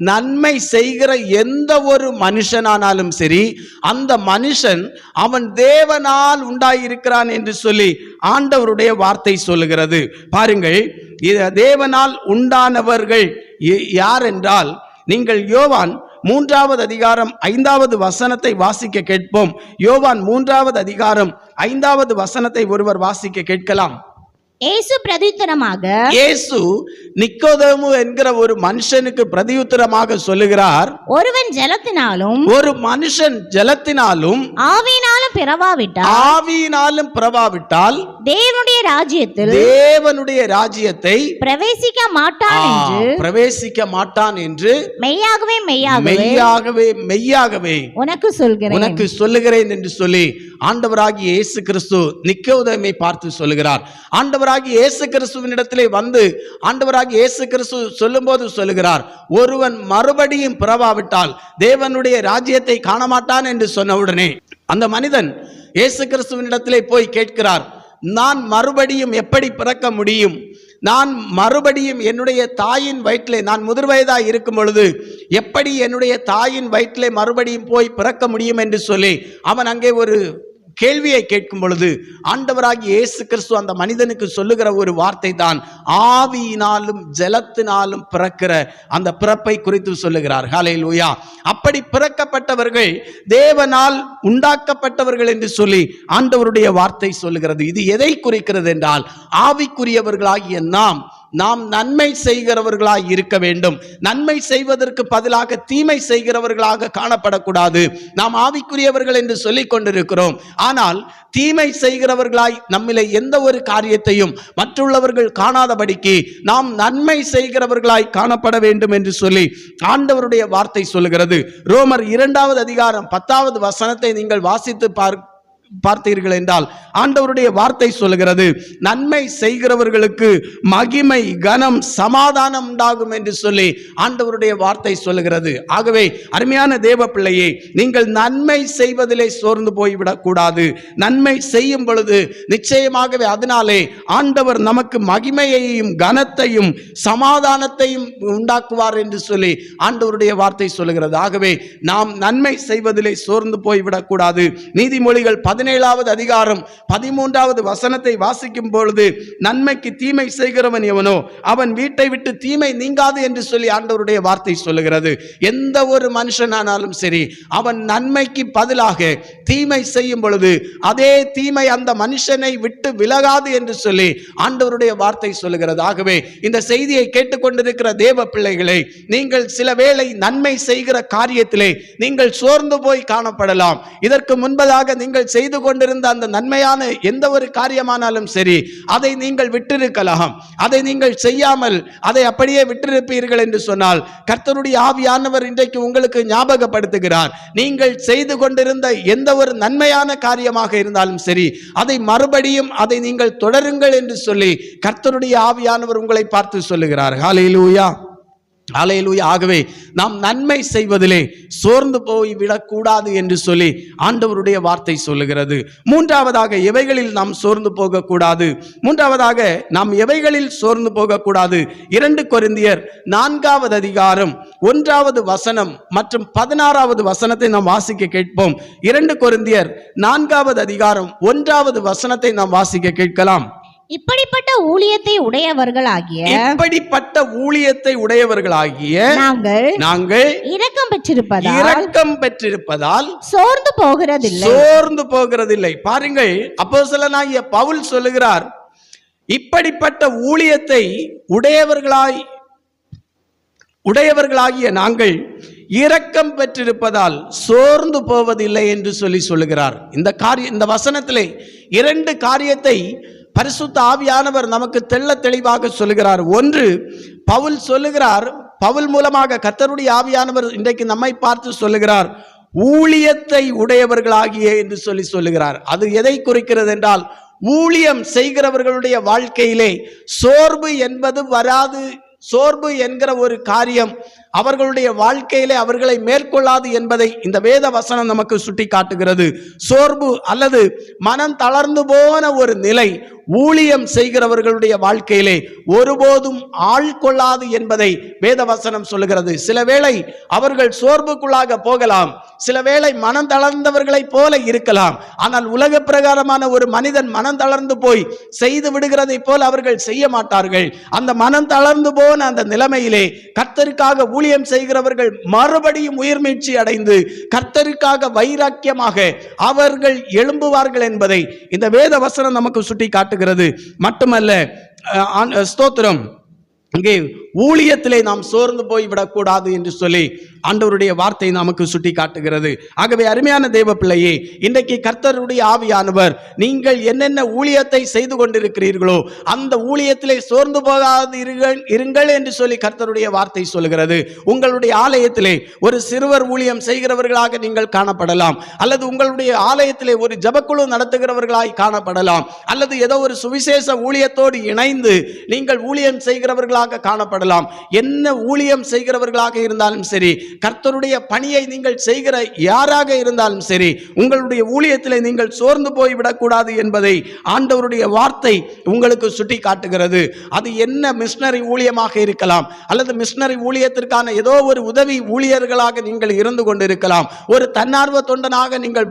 நன்மை செய்கிற எந்த ஒரு மனுஷனானாலும் சரி, அந்த மனுஷன் அவன் தேவனால் உண்டாயிருக்கிறான் என்று சொல்லி ஆண்டவருடைய வார்த்தை சொல்லுகிறது. பாருங்கள், தேவனால் உண்டானவர்கள் யார் என்றால், நீங்கள் யோவான் 3வது அதிகாரம் 5வது வசனத்தை வாசிக்க கேட்போம். யோவான் 3வது அதிகாரம் 5வது வசனத்தை ஒருவர் வாசிக்க கேட்கலாம். இயேசு நிக்கோதேமு என்கிற ஒரு மனுஷனுக்கு பிரதியுத்தரமாக சொல்லுகிறார், ஒரு மனுஷன் ஜலத்தினாலும் ஆவியினாலும் பிறவாவிட்டால் தேவனுடைய ராஜ்யத்தை பிரவேசிக்க மாட்டான் என்று மெய்யாகவே உனக்கு சொல்லுகிறேன் என்று சொல்லி ஆண்டவராகிய இயேசு கிறிஸ்து நிக்கோதேமை பார்த்து சொல்லுகிறார். ஆண்டவராகிய இயேசு கிறிஸ்துவினிடத்திலே வந்து ஆண்டவராகிய இயேசு கிறிஸ்து சொல்லும்போது சொல்லுகிறார், ஒருவன் மறுபடியும் பிறவாவிட்டால் தேவனுடைய ராஜ்யத்தை காணமாட்டான் என்று சொன்ன உடனே அந்த மனிதன் இயேசு கிறிஸ்துவினிடத்திலே போய் கேட்கிறார், நான் மறுபடியும் எப்படி பிறக்க முடியும்? நான் மறுபடியும் என்னுடைய தாயின் வயிற்றிலே, நான் முதிர் வயதாய் இருக்கும் பொழுது எப்படி என்னுடைய தாயின் வயிற்றிலே மறுபடியும் போய் பிறக்க முடியும் என்று சொல்லி அவன் அங்கே ஒரு கேள்வியை கேட்கும் பொழுது ஆண்டவராகிய இயேசு கிறிஸ்து அந்த மனிதனுக்கு சொல்லுகிற ஒரு வார்த்தை தான் ஆவியினாலும் ஜலத்தினாலும் பிறக்கிற அந்த பிறப்பை குறித்து சொல்லுகிறார். ஹல்லேலூயா. அப்படி பிறக்கப்பட்டவர்கள் தேவனால் உண்டாக்கப்பட்டவர்கள் என்று சொல்லி ஆண்டவருடைய வார்த்தை சொல்லுகிறது. இது எதை குறிக்கிறது என்றால், ஆவிக்குரியவர்களாகிய நாம் நன்மை செய்கிறவர்களாய் இருக்க வேண்டும். நன்மை செய்வதற்கு பதிலாக தீமை செய்கிறவர்களாக காணப்படக்கூடாது. நாம் ஆவிக்குரியவர்கள் என்று சொல்லிக் கொண்டிருக்கிறோம், ஆனால் தீமை செய்கிறவர்களாய் நம்மிலே எந்த ஒரு காரியத்தையும் மற்றுள்ளவர்கள் காணாதபடிக்கு நாம் நன்மை செய்கிறவர்களாய் காணப்பட வேண்டும் என்று சொல்லி ஆண்டவருடைய வார்த்தை சொல்லுகிறது. ரோமர் 2வது அதிகாரம் 10வது வசனத்தை நீங்கள் வாசித்து பார்த்தீர்கள் என்றால் ஆண்டவருடைய வார்த்தை சொல்லுகிறது, நன்மை செய்கிறவர்களுக்கு மகிமை, கனம், சமாதானம் உண்டாகும் என்று சொல்லி ஆண்டவருடைய வார்த்தை சொல்லுகிறது. ஆகவே அருமையான தேவ பிள்ளையே, நீங்கள் நன்மை செய்வதிலே சோர்ந்து போய்விடக் கூடாது. நன்மை செய்யும் பொழுது நிச்சயமாகவே அதனாலே ஆண்டவர் நமக்கு மகிமையையும் கனத்தையும் சமாதானத்தையும் உண்டாக்குவார் என்று சொல்லி ஆண்டவருடைய வார்த்தை சொல்லுகிறது. ஆகவே நாம் நன்மை செய்வதிலே சோர்ந்து போய்விடக் கூடாது. நீதிமொழிகள் 17வது அதிகாரம் 13வது வசனத்தை வாசிக்கும் பொழுது, நன்மைக்கு தீமை செய்கிறவன் எவனோ அவன் வீட்டை விட்டு தீமை நீங்காது என்று சொல்லி ஆண்டவருடைய வார்த்தை சொல்லுகிறது. எந்த ஒரு மனுஷனானாலும் சரி, அவன் நன்மைக்கு பதிலாக தீமை செய்யும் பொழுது அதே தீமை அந்த மனுஷனை விட்டு விலகாது என்று சொல்லி ஆண்டவருடைய வார்த்தை சொல்லுகிறது. ஆகவே இந்த செய்தியை கேட்டுக்கொண்டிருக்கிற தேவ பிள்ளைகளை, நீங்கள் சில வேளை நன்மை செய்கிற காரியத்திலே நீங்கள் சோர்ந்து போய் காணப்படலாம். இதற்கு முன்பதாக நீங்கள் செய்து கொண்டிருந்த அந்த நன்மையான எந்த ஒரு காரியமானாலும் சரி, அதை நீங்கள் விட்டிருக்கலாம். அதை நீங்கள் செய்யாமல் அதை அப்படியே விட்டிருப்பீர்கள் என்று சொன்னால் கர்த்தருடைய ஆவியானவர் இன்றைக்கு உங்களுக்கு ஞாபகப்படுத்துகிறார், நீங்கள் செய்து கொண்டிருந்த எந்த ஒரு நன்மையான காரியமாக இருந்தாலும் சரி, அதை மறுபடியும் அதை நீங்கள் தொடருங்கள் என்று சொல்லி கர்த்தருடைய ஆவியானவர் உங்களை பார்த்து சொல்லுகிறார். ஹல்லேலூயா, ஹல்லேலூயா. ஆகவே நாம் நன்மை செய்வதிலே சோர்ந்து போய் விடக்கூடாது என்று சொல்லி ஆண்டவருடைய வார்த்தை சொல்லுகிறது. மூன்றாவதாக எவைகளில் நாம் சோர்ந்து போகக்கூடாது? மூன்றாவதாக நாம் எவைகளில் சோர்ந்து போகக்கூடாது? 2 கொரிந்தியர் 4வது அதிகாரம் 1வது வசனம் மற்றும் 16வது வசனத்தை நாம் வாசிக்க கேட்போம். 2 கொரிந்தியர் 4வது அதிகாரம் 1வது வசனத்தை நாம் வாசிக்க கேட்கலாம். இப்படிப்பட்ட ஊழியத்தை உடையவர்களாகிய நாங்கள் இரக்கம் பெற்றிருப்பதால் சோர்ந்து போகிறதில்லை. பாருங்கள், அப்போஸ்தலனாகிய பவுல் சொல்லுகிறார், இப்படிப்பட்ட ஊழியத்தை உடையவர்களாகிய நாங்கள் இரக்கம் பெற்றிருப்பதால் சோர்ந்து போவதில்லை என்று சொல்லுகிறார். இந்த வசனத்திலே 2 காரியத்தை பரிசுத்த ஆவியானவர் நமக்கு தெளிவாக சொல்லுகிறார். ஒன்று, பவுல் சொல்லுகிறார், பவுல் மூலமாக கர்த்தருடைய ஆவியானவர் இன்றைக்கு நம்மை பார்த்து சொல்லுகிறார், ஊழியத்தை உடையவர்களாகிய என்று சொல்லுகிறார். அது எதை குறிக்கிறது என்றால், ஊழியம் செய்கிறவர்களுடைய வாழ்க்கையிலே சோர்வு என்பது வராது. சோர்வு என்கிற ஒரு காரியம் அவர்களுடைய வாழ்க்கையிலே அவர்களை மேற்கொள்ளாது என்பதை இந்த வேத வசனம் நமக்கு சுட்டி காட்டுகிறது. சோர்வு அல்லது மனம் தளர்ந்து போன ஒரு நிலை ஊழியம் செய்கிறவர்களுடைய வாழ்க்கையிலே ஒருபோதும் ஆள்கொள்ளாது என்பதை வேத வசனம் சொல்லுகிறது. சில வேளை அவர்கள் சோர்வுக்குள்ளாக போகலாம், சில வேளை மனம் தளர்ந்தவர்களை போல இருக்கலாம். ஆனால் உலக பிரகாரமான ஒரு மனிதன் மனம் தளர்ந்து போய் செய்து விடுகிறதை போல அவர்கள் செய்ய மாட்டார்கள். அந்த மனம் தளர்ந்து போன அந்த நிலைமையிலே கர்த்தருக்காக ஊழியம் செய்கிறவர்கள் மறுபடியும் உயிர் மீட்சி அடைந்து கர்த்தருக்காக வைராக்கியமாக அவர்கள் எழும்புவார்கள் என்பதை இந்த வேத வசனம் நமக்கு சுட்டி காட்டுகிறது. மட்டுமல்ல, ஸ்தோத்திரம், இங்கே ஊழியத்திலே நாம் சோர்ந்து போய் விடக்கூடாது என்று சொல்லி ஆண்டவருடைய வார்த்தை நமக்கு சுட்டி காட்டுகிறது. ஆகவே அருமையான தேவ பிள்ளையே, இன்றைக்கு கர்த்தருடைய ஆவியானவர் நீங்கள் என்னென்ன ஊழியத்தை செய்து கொண்டிருக்கிறீர்களோ அந்த ஊழியத்திலே சோர்ந்து போகாது இருங்கள் என்று சொல்லி கர்த்தருடைய வார்த்தை சொல்கிறது. உங்களுடைய ஆலயத்திலே ஒரு சிறுவர் ஊழியம் செய்கிறவர்களாக நீங்கள் காணப்படலாம், அல்லது உங்களுடைய ஆலயத்திலே ஒரு ஜபக்குழு நடத்துகிறவர்களாய் காணப்படலாம், அல்லது ஏதோ ஒரு சுவிசேஷ ஊழியத்தோடு இணைந்து நீங்கள் ஊழியம் செய்கிறவர்களாக காணப்படலாம். என்ன ஊழியம் செய்கிறவர்களாக இருந்தாலும் சரி, கர்த்தருடைய பணியை நீங்கள் செய்கிற யாராக இருந்தாலும் சரி, உங்களுடைய ஊழியத்திலே நீங்கள் சோர்ந்து போய் விடக்கூடாது என்பதை ஆண்டவருடைய வார்த்தை உங்களுக்கு சுட்டி காட்டுகிறது. அது என்ன மிஷனரி ஊழியமாக இருக்கலாம், அல்லது மிஷனரி ஊழியத்திற்கான ஏதோ ஒரு உதவி ஊழியர்களாக நீங்கள் இருந்து கொண்டிருக்கலாம், ஒரு தன்னார்வ தொண்டனாக நீங்கள்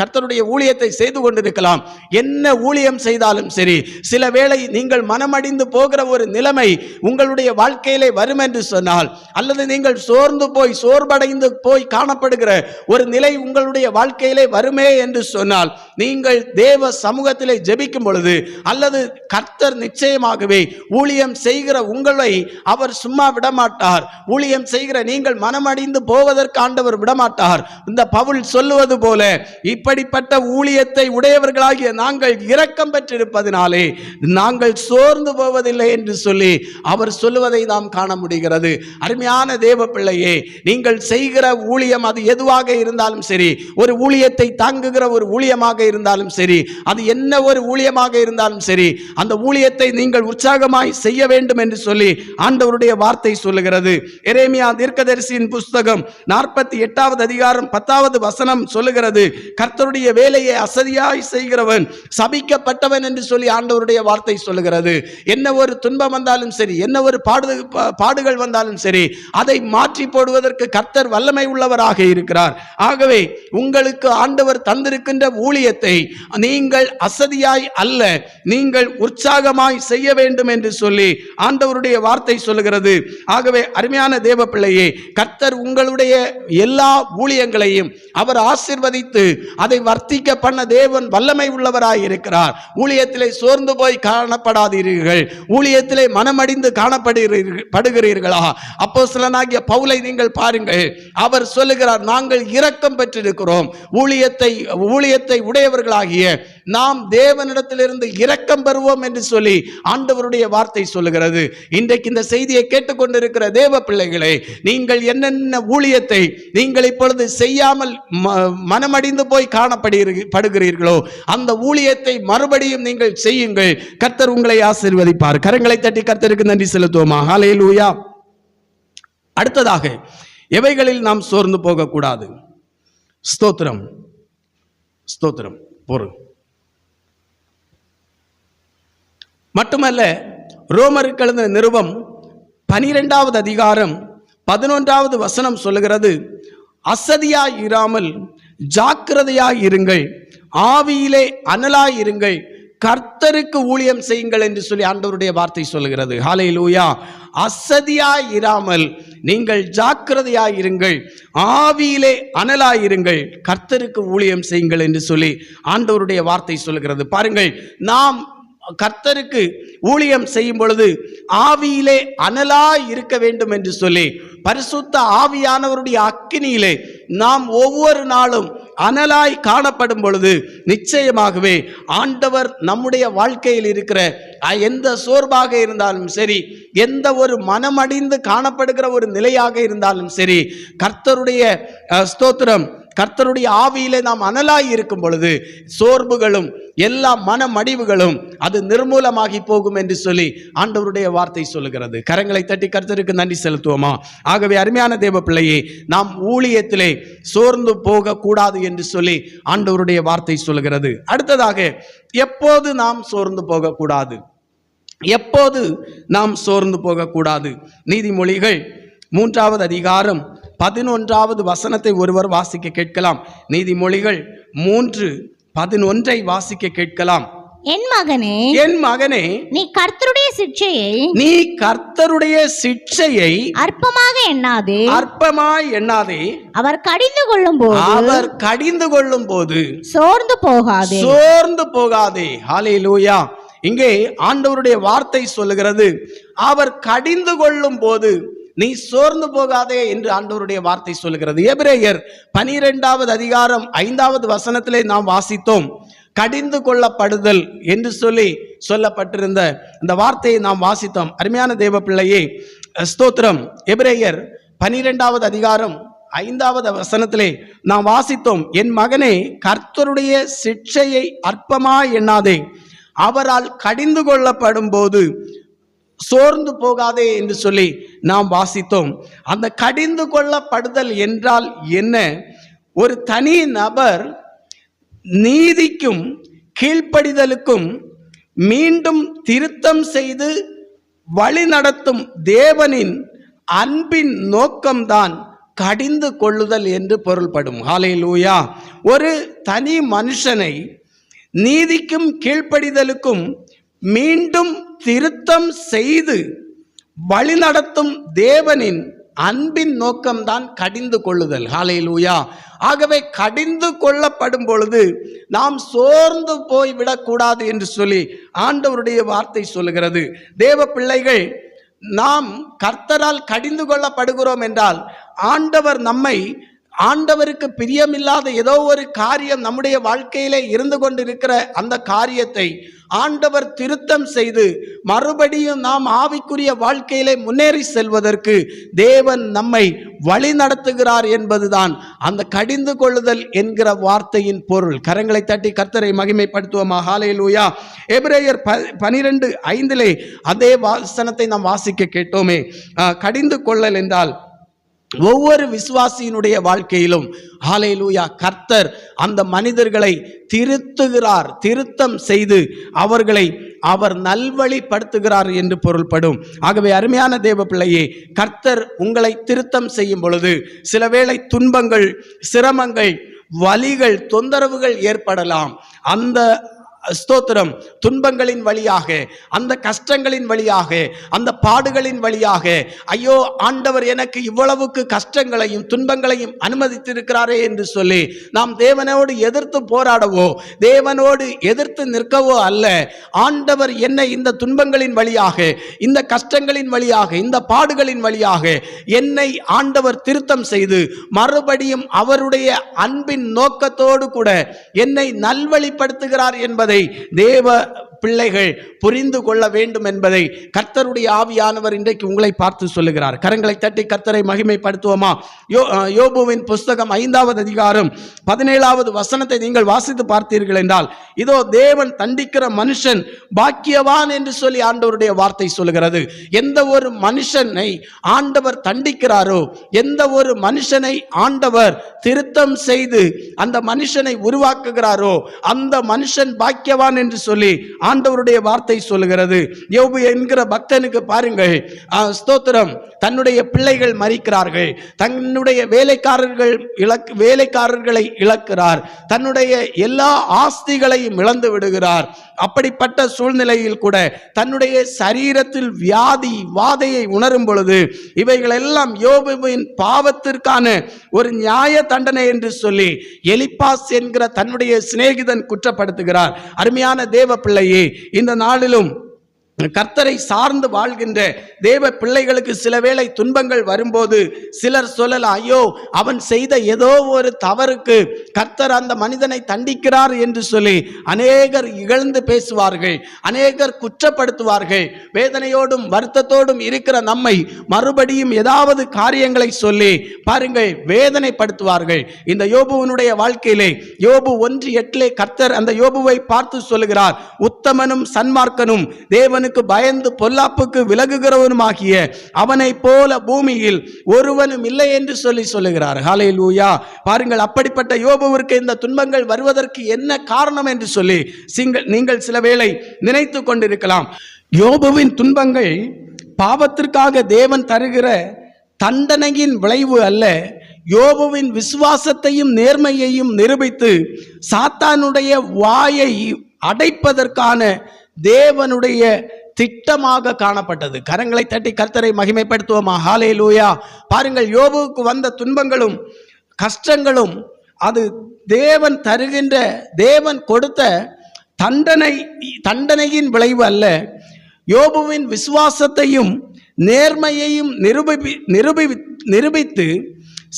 கர்த்தருடைய ஊழியத்தை செய்து கொண்டிருக்கலாம். என்ன ஊழியம் செய்தாலும் சரி, சில வேளை நீங்கள் மனமடிந்து போகிற ஒரு நிலைமை உங்களுடைய வாழ்க்கையிலே வரும் என்று சொன்னால், அல்லது நீங்கள் சோர்வடைந்து போய் காணப்படுகிற ஒரு நிலை உங்களுடைய வாழ்க்கையிலே வருமே என்று சொன்னால், நீங்கள் தேவ சமூகத்திலே ஜெபிக்கும் பொழுது, அல்லது கர்த்தர் நிச்சயமாகவே ஊழியம் செய்கிற உங்களை அவர் சும்மா விடமாட்டார். ஊழியம் செய்கிற நீங்கள் மனமடிந்து போவதற்கு ஆண்டவர் விடமாட்டார். இந்த பவுல் சொல்லுவது போல, இப்படிப்பட்ட ஊழியத்தை உடையவர்களாகிய நாங்கள் இரக்கம் பெற்றிருப்பதினாலே நாங்கள் சோர்ந்து போவதில்லை என்று சொல்லி அவர் சொல்லுவதை நாம் காண முடிகிறது. அருமையான தேவ பிள்ளையே, நீங்கள் செய்கிற ஊழியம் அது எதுவாக இருந்தாலும் சரி, ஒரு ஊழியத்தை தாங்குகிற ஒரு ஊழியமாக இருந்தாலும் சரி, அது என்ன ஒரு ஊழியமாக இருந்தாலும் சரி, அந்த ஊழியத்தை நீங்கள் உற்சாகமாய் செய்ய வேண்டும் என்று சொல்லி ஆண்டவருடைய வார்த்தை சொல்லுகிறது. எரேமியா தீர்க்கதரிசியின் புஸ்தகம் 48வது அதிகாரம் 10வது வசனம் சொல்லுகிறது, கர்த்தருடைய வேலையை அசதியாய் செய்கிறவன் சபிக்கப்பட்டவன் என்று சொல்லி ஆண்டவருடைய வார்த்தை சொல்லுகிறது. என்ன ஒரு துன்பம் வந்தாலும் சரி, என்ன ஒரு பாடுகள் வந்தாலும் சரி, அதை மாற்றி போடுவதற்கு கர்த்தர் வல்லமை உள்ளவராக இருக்கிறார். ஆகவே உங்களுக்கு ஆண்டவர் தந்திருக்கின்ற ஊழியத்தை நீங்கள் அசதியாய் அல்ல, நீங்கள் உற்சாகமாய் செய்ய வேண்டும் என்று சொல்லி ஆண்டவருடைய வார்த்தை சொல்லுகிறது. ஆகவே அருமையான தேவ பிள்ளையே, கர்த்தர் உங்களுடைய எல்லா ஊழியங்களையும் அவர் ஆசீர்வதித்து அதை வர்த்திக்க பண்ண தேவன் வல்லமை உள்ளவராய் இருக்கிறார். ஊழியத்திலே சோர்ந்து போய் காணப்படாதீர்கள், ஊழியத்திலே மனமடிந்து காணப்படுகிறீர்களா? அப்போஸ்தலனாகிய பவுலை நீங்கள் பாருங்கள், அவர் சொல்லுகிறார், நாங்கள் இரக்கம் பெற்றிருக்கிறோம். ஊழியத்தை உடையவர்களாகிய நாம் தேவனிடத்திலிருந்து இரக்கம் பெறுவோம் என்று சொல்லி ஆண்டவருடைய வார்த்தை சொல்லுகிறது. இன்றைக்கு இந்த செய்தியை கேட்டுக்கொண்டிருக்கிற தேவ பிள்ளைகளே, நீங்கள் என்னென்ன ஊழியத்தை நீங்கள் இப்பொழுது செய்யாமல் மனமடிந்து போய் காணப்படுகிறீர்களோ அந்த ஊழியத்தை மறுபடியும் நீங்கள் செய்யுங்கள். கர்த்தர் உங்களை ஆசீர்வதிப்பார். கரங்களை தட்டி கர்த்தருக்கு நன்றி செலுத்துவோமா? ஹல்லேலூயா. அடுத்ததாக, எவைகளில் நாம் சோர்ந்து போகக்கூடாது? ஸ்தோத்திரம், ஸ்தோத்திரம். பொருள் மட்டுமல்ல, ரோமருக்கு எழுதின நிருபம் 12வது அதிகாரம் 11வது வசனம் சொல்லுகிறது, அசதியாய் இராமல் ஜாக்கிரதையாய் இருங்கள், ஆவியிலே அனலாய் இருங்கள், கர்த்தருக்கு ஊழியம் செய்யுங்கள் என்று சொல்லி ஆண்டவருடைய வார்த்தை சொல்லுகிறது. ஹல்லேலூயா. அசதியாய் இராமல் நீங்கள் ஜாக்கிரதையாய் இருங்கள், ஆவியிலே அனலாய் இருங்கள், கர்த்தருக்கு ஊழியம் செய்யுங்கள் என்று சொல்லி ஆண்டவருடைய வார்த்தை சொல்லுகிறது. பாருங்கள், நாம் கர்த்தருக்கு ஊழியம் செய்யும் பொழுது ஆவியிலே அனலாய் இருக்க வேண்டும் என்று சொல்லி பரிசுத்த ஆவியானவருடைய அக்கினியிலே நாம் ஒவ்வொரு நாளும் அனலாய் காணப்படும் பொழுது நிச்சயமாகவே ஆண்டவர் நம்முடைய வாழ்க்கையில் இருக்கிற எந்த சோர்வாக இருந்தாலும் சரி, எந்த ஒரு மனமடிந்து காணப்படுகிற ஒரு நிலையாக இருந்தாலும் சரி, கர்த்தருடைய ஸ்தோத்திரம், கர்த்தருடைய ஆவியிலே நாம் அனலாய் இருக்கும் பொழுது சோர்வுகளும் எல்லா மனமடிவுகளும் அது நிர்மூலமாகி போகும் என்று சொல்லி ஆண்டவருடைய வார்த்தை சொல்லுகிறது. கரங்களை தட்டி கர்த்தருக்கு நன்றி செலுத்துவோமா? ஆகவே அருமையான தேவ பிள்ளையே, நாம் ஊழியத்திலே சோர்ந்து போக கூடாது என்று சொல்லி ஆண்டவருடைய வார்த்தை சொல்லுகிறது. அடுத்ததாக, எப்போது நாம் சோர்ந்து போகக்கூடாது? எப்போது நாம் சோர்ந்து போகக்கூடாது? நீதிமொழிகள் 3வது அதிகாரம் 11வது வசனத்தை ஒருவர் வாசிக்க கேட்கலாம். நீதிமொழிகள் 3:11 வாசிக்க கேட்கலாம். என் மகனே, என் மகனே, நீ கர்த்தருடைய சிட்சையை அற்பமாக எண்ணாதே. அவர் கடிந்து கொள்ளும் போது சோர்ந்து போகாதே. ஹல்லேலூயா. இங்கே ஆண்டவருடைய வார்த்தை சொல்லுகிறது, அவர் கடிந்து கொள்ளும் போது நீ சோர்ந்து போகாதே என்று ஆண்டவருடைய வார்த்தை சொல்லுகிறது. எபிரேயர் 12வது அதிகாரம் 5வது வசனத்திலே நாம் வாசித்தோம். கடிந்து கொள்ளப்படுதல் என்று சொல்லி சொல்லப்பட்டிருந்த இந்த வார்த்தையை நாம் வாசித்தோம். அருமையான தேவ பிள்ளையே, ஸ்தோத்திரம். எபிரேயர் 12வது அதிகாரம் 5வது வசனத்திலே நாம் வாசித்தோம், என் மகனே, கர்த்தருடைய சிட்சையை அற்பமாய் எண்ணாதே, அவரால் கடிந்து கொள்ளப்படும் போது சோர்ந்து போகாதே என்று சொல்லி நாம் வாசித்தோம். அந்த கடிந்து கொள்ளப்படுதல் என்றால் என்ன? ஒரு தனி நபர் நீதிக்கும் கீழ்ப்படிதலுக்கும் மீண்டும் திருத்தம் செய்து வழி நடத்தும் தேவனின் அன்பின் நோக்கம்தான் கடிந்து கொள்ளுதல் என்று பொருள்படும். ஹல்லேலூயா. ஒரு தனி மனுஷனை நீதிக்கும் கீழ்ப்படிதலுக்கும் மீண்டும் திருத்தம் செய்து வழிநடத்தும் தேவனின் அன்பின் நோக்கம்தான் கடிந்து கொள்ளுதல். ஹல்லேலூயா. ஆகவே கடிந்து கொள்ளப்படும் பொழுது நாம் சோர்ந்து போய் விடக்கூடாது என்று சொல்லி ஆண்டவருடைய வார்த்தை சொல்லுகிறது. தேவ பிள்ளைகள், நாம் கர்த்தரால் கடிந்து கொள்ளப்படுகிறோம் என்றால் ஆண்டவருக்கு பிரியமில்லாத ஏதோ ஒரு காரியம் நம்முடைய வாழ்க்கையிலே இருந்து கொண்டிருக்கிற அந்த காரியத்தை ஆண்டவர் திருத்தம் செய்து மறுபடியும் நாம் ஆவிக்குரிய வாழ்க்கையிலே முன்னேறி செல்வதற்கு தேவன் நம்மை வழி நடத்துகிறார் என்பதுதான் அந்த கடிந்து கொள்ளுதல் என்கிற வார்த்தையின் பொருள். கரங்களை தட்டி கர்த்தரை மகிமைப்படுத்துவோமா? ஹல்லேலூயா. எபிரேயர் 12:5 அதே வசனத்தை நாம் வாசிக்க கேட்டோமே. கடிந்து கொள்ளல் என்றால் ஒவ்வொரு விசுவாசியினுடைய வாழ்க்கையிலும் ஹல்லேலூயா, கர்த்தர் அந்த மனிதர்களை திருத்துகிறார், திருத்தம் செய்து அவர்களை அவர் நல்வழிப்படுத்துகிறார் என்று பொருள்படும். ஆகவே அருமையான தேவ பிள்ளையே, கர்த்தர் உங்களை திருத்தம் செய்யும் பொழுது சில வேளை துன்பங்கள், சிரமங்கள், வலிகள், தொந்தரவுகள் ஏற்படலாம். அந்த ஸ்தோத்திரம், துன்பங்களின் வழியாக, அந்த கஷ்டங்களின் வழியாக, அந்த பாடுகளின் வழியாக, ஐயோ ஆண்டவர் எனக்கு இவ்வளவுக்கு கஷ்டங்களையும் துன்பங்களையும் அனுமதித்திருக்கிறாரே என்று சொல்லி நாம் தேவனோடு எதிர்த்து போராடவோ, தேவனோடு எதிர்த்து நிற்கவோ அல்ல. ஆண்டவர் என்னை இந்த துன்பங்களின் வழியாக, இந்த கஷ்டங்களின் வழியாக, இந்த பாடுகளின் வழியாக என்னை ஆண்டவர் திருத்தம் செய்து மறுபடியும் அவருடைய அன்பின் நோக்கத்தோடு கூட என்னை நல்வழிப்படுத்துகிறார் என்பதை தேவ பிள்ளைகள் புரிந்து கொள்ள வேண்டும் என்பதை கர்த்தருடைய ஆவியானவர் இன்றைக்கு உங்களை பார்த்து சொல்லுகிறார். கரங்களை தட்டி கர்த்தரை மகிமைப்படுத்துவோமா? யோபுவின் புஸ்தகம் 5வது அதிகாரம் 17வது வசனத்தை நீங்கள் வாசித்து பார்த்தீர்கள் என்றால், இதோ தேவன் தண்டிக்கிற மனுஷன் பாக்கியவான் என்று சொல்லி ஆண்டவருடைய வார்த்தை சொல்லுகிறது. எந்த ஒரு மனுஷனை ஆண்டவர் தண்டிக்கிறாரோ, எந்த ஒரு மனுஷனை ஆண்டவர் திருத்தம் செய்து அந்த மனுஷனை உருவாக்குகிறாரோ, அந்த மனுஷன் பாக்கியவான் என்று சொல்லி ஆண்டவருடைய வார்த்தை சொல்லுகிறது. யோபு என்கிற பக்தனுக்கு பாருங்கள், ஸ்தோத்திரம், தன்னுடைய பிள்ளைகள் மரிக்கிறார்கள், தன்னுடைய வேலைக்காரர்களை இழக்கிறார், தன்னுடைய எல்லா ஆஸ்திகளையும் இழந்து விடுகிறார். அப்படிப்பட்ட சூழ்நிலையில் கூட தன்னுடைய சரீரத்தில் வியாதி வாதையை உணரும் பொழுது இவைகளெல்லாம் யோபுவின் பாவத்திற்கான ஒரு நியாய தண்டனை என்று சொல்லி எலிப்பாஸ் என்கிற தன்னுடைய சிநேகிதன் குற்றப்படுத்துகிறார். அருமையான தேவ பிள்ளையே, இந்த நாளிலும் கர்த்தரை சார்ந்து வாழ்கின்ற தேவ பிள்ளைகளுக்கு சில வேளை துன்பங்கள் வரும்போது சிலர் சொல்லலாம், ஐயோ அவன் செய்த ஏதோ ஒரு தவறுக்கு கர்த்தர் அந்த மனிதனை தண்டிக்கிறார் என்று சொல்லி அநேகர் இகழ்ந்து பேசுவார்கள், அநேகர் குற்றப்படுத்துவார்கள். வேதனையோடும் வருத்தத்தோடும் இருக்கிற நம்மை மறுபடியும் ஏதாவது காரியங்களை சொல்லி பாருங்கள் வேதனைப்படுத்துவார்கள். இந்த யோபுவினுடைய வாழ்க்கையிலே யோபு 1:8 கர்த்தர் அந்த யோபுவை பார்த்து சொல்லுகிறார், உத்தமனும் சன்மார்க்கனும் தேவனுக்கு பயந்து பொல்லாப்புக்கு விலகுகிறவனுமாகிய அவனை போல பூமியில் ஒருவனும் இல்லை என்று சொல்லுகிறார். ஹல்லேலூயா. பாருங்கள், அப்படிப்பட்ட யோபுவிற்கு இந்த துன்பங்கள் வருவதற்கு என்ன காரணம் என்று சொல்லி நீங்கள் சில வேளை நினைத்து கொண்டிருக்கலாம். யோபுவின் துன்பங்கள் பாவத்திற்காக தேவன் தருகிற தண்டனையின் விளைவு அல்ல, யோபுவின் விசுவாசத்தையும் நேர்மையையும் நிரூபித்து சாத்தானுடைய வாயை அடைப்பதற்கான தேவனுடைய திட்டமாக காணப்பட்டது. கரங்களை தட்டி கர்த்தரை மகிமைப்படுத்துவோமா? ஹல்லேலூயா. பாருங்கள், யோபுவுக்கு வந்த துன்பங்களும் கஷ்டங்களும் அது தேவன் தருகின்ற, தேவன் கொடுத்த தண்டனையின் விளைவு அல்ல, யோபுவின் விசுவாசத்தையும் நேர்மையையும் நிரூபித்து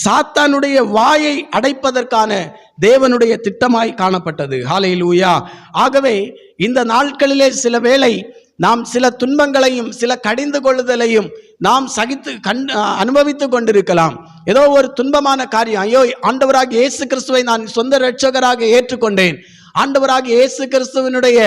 சாத்தானுடைய வாயை அடைப்பதற்கான தேவனுடைய திட்டமாய் காணப்பட்டது. ஹல்லேலூயா. ஆகவே இந்த நாட்களிலே சில வேளை நாம் சில துன்பங்களையும் சில கடிந்து கொள்ளுதலையும் நாம் அனுபவித்து கொண்டிருக்கலாம். ஏதோ ஒரு துன்பமான காரியம், ஐயோ ஆண்டவராகிய இயேசு கிறிஸ்துவை நான் சொந்த இரட்சகராக ஏற்றுக்கொண்டேன், ஆண்டவராகிய இயேசு கிறிஸ்துவினுடைய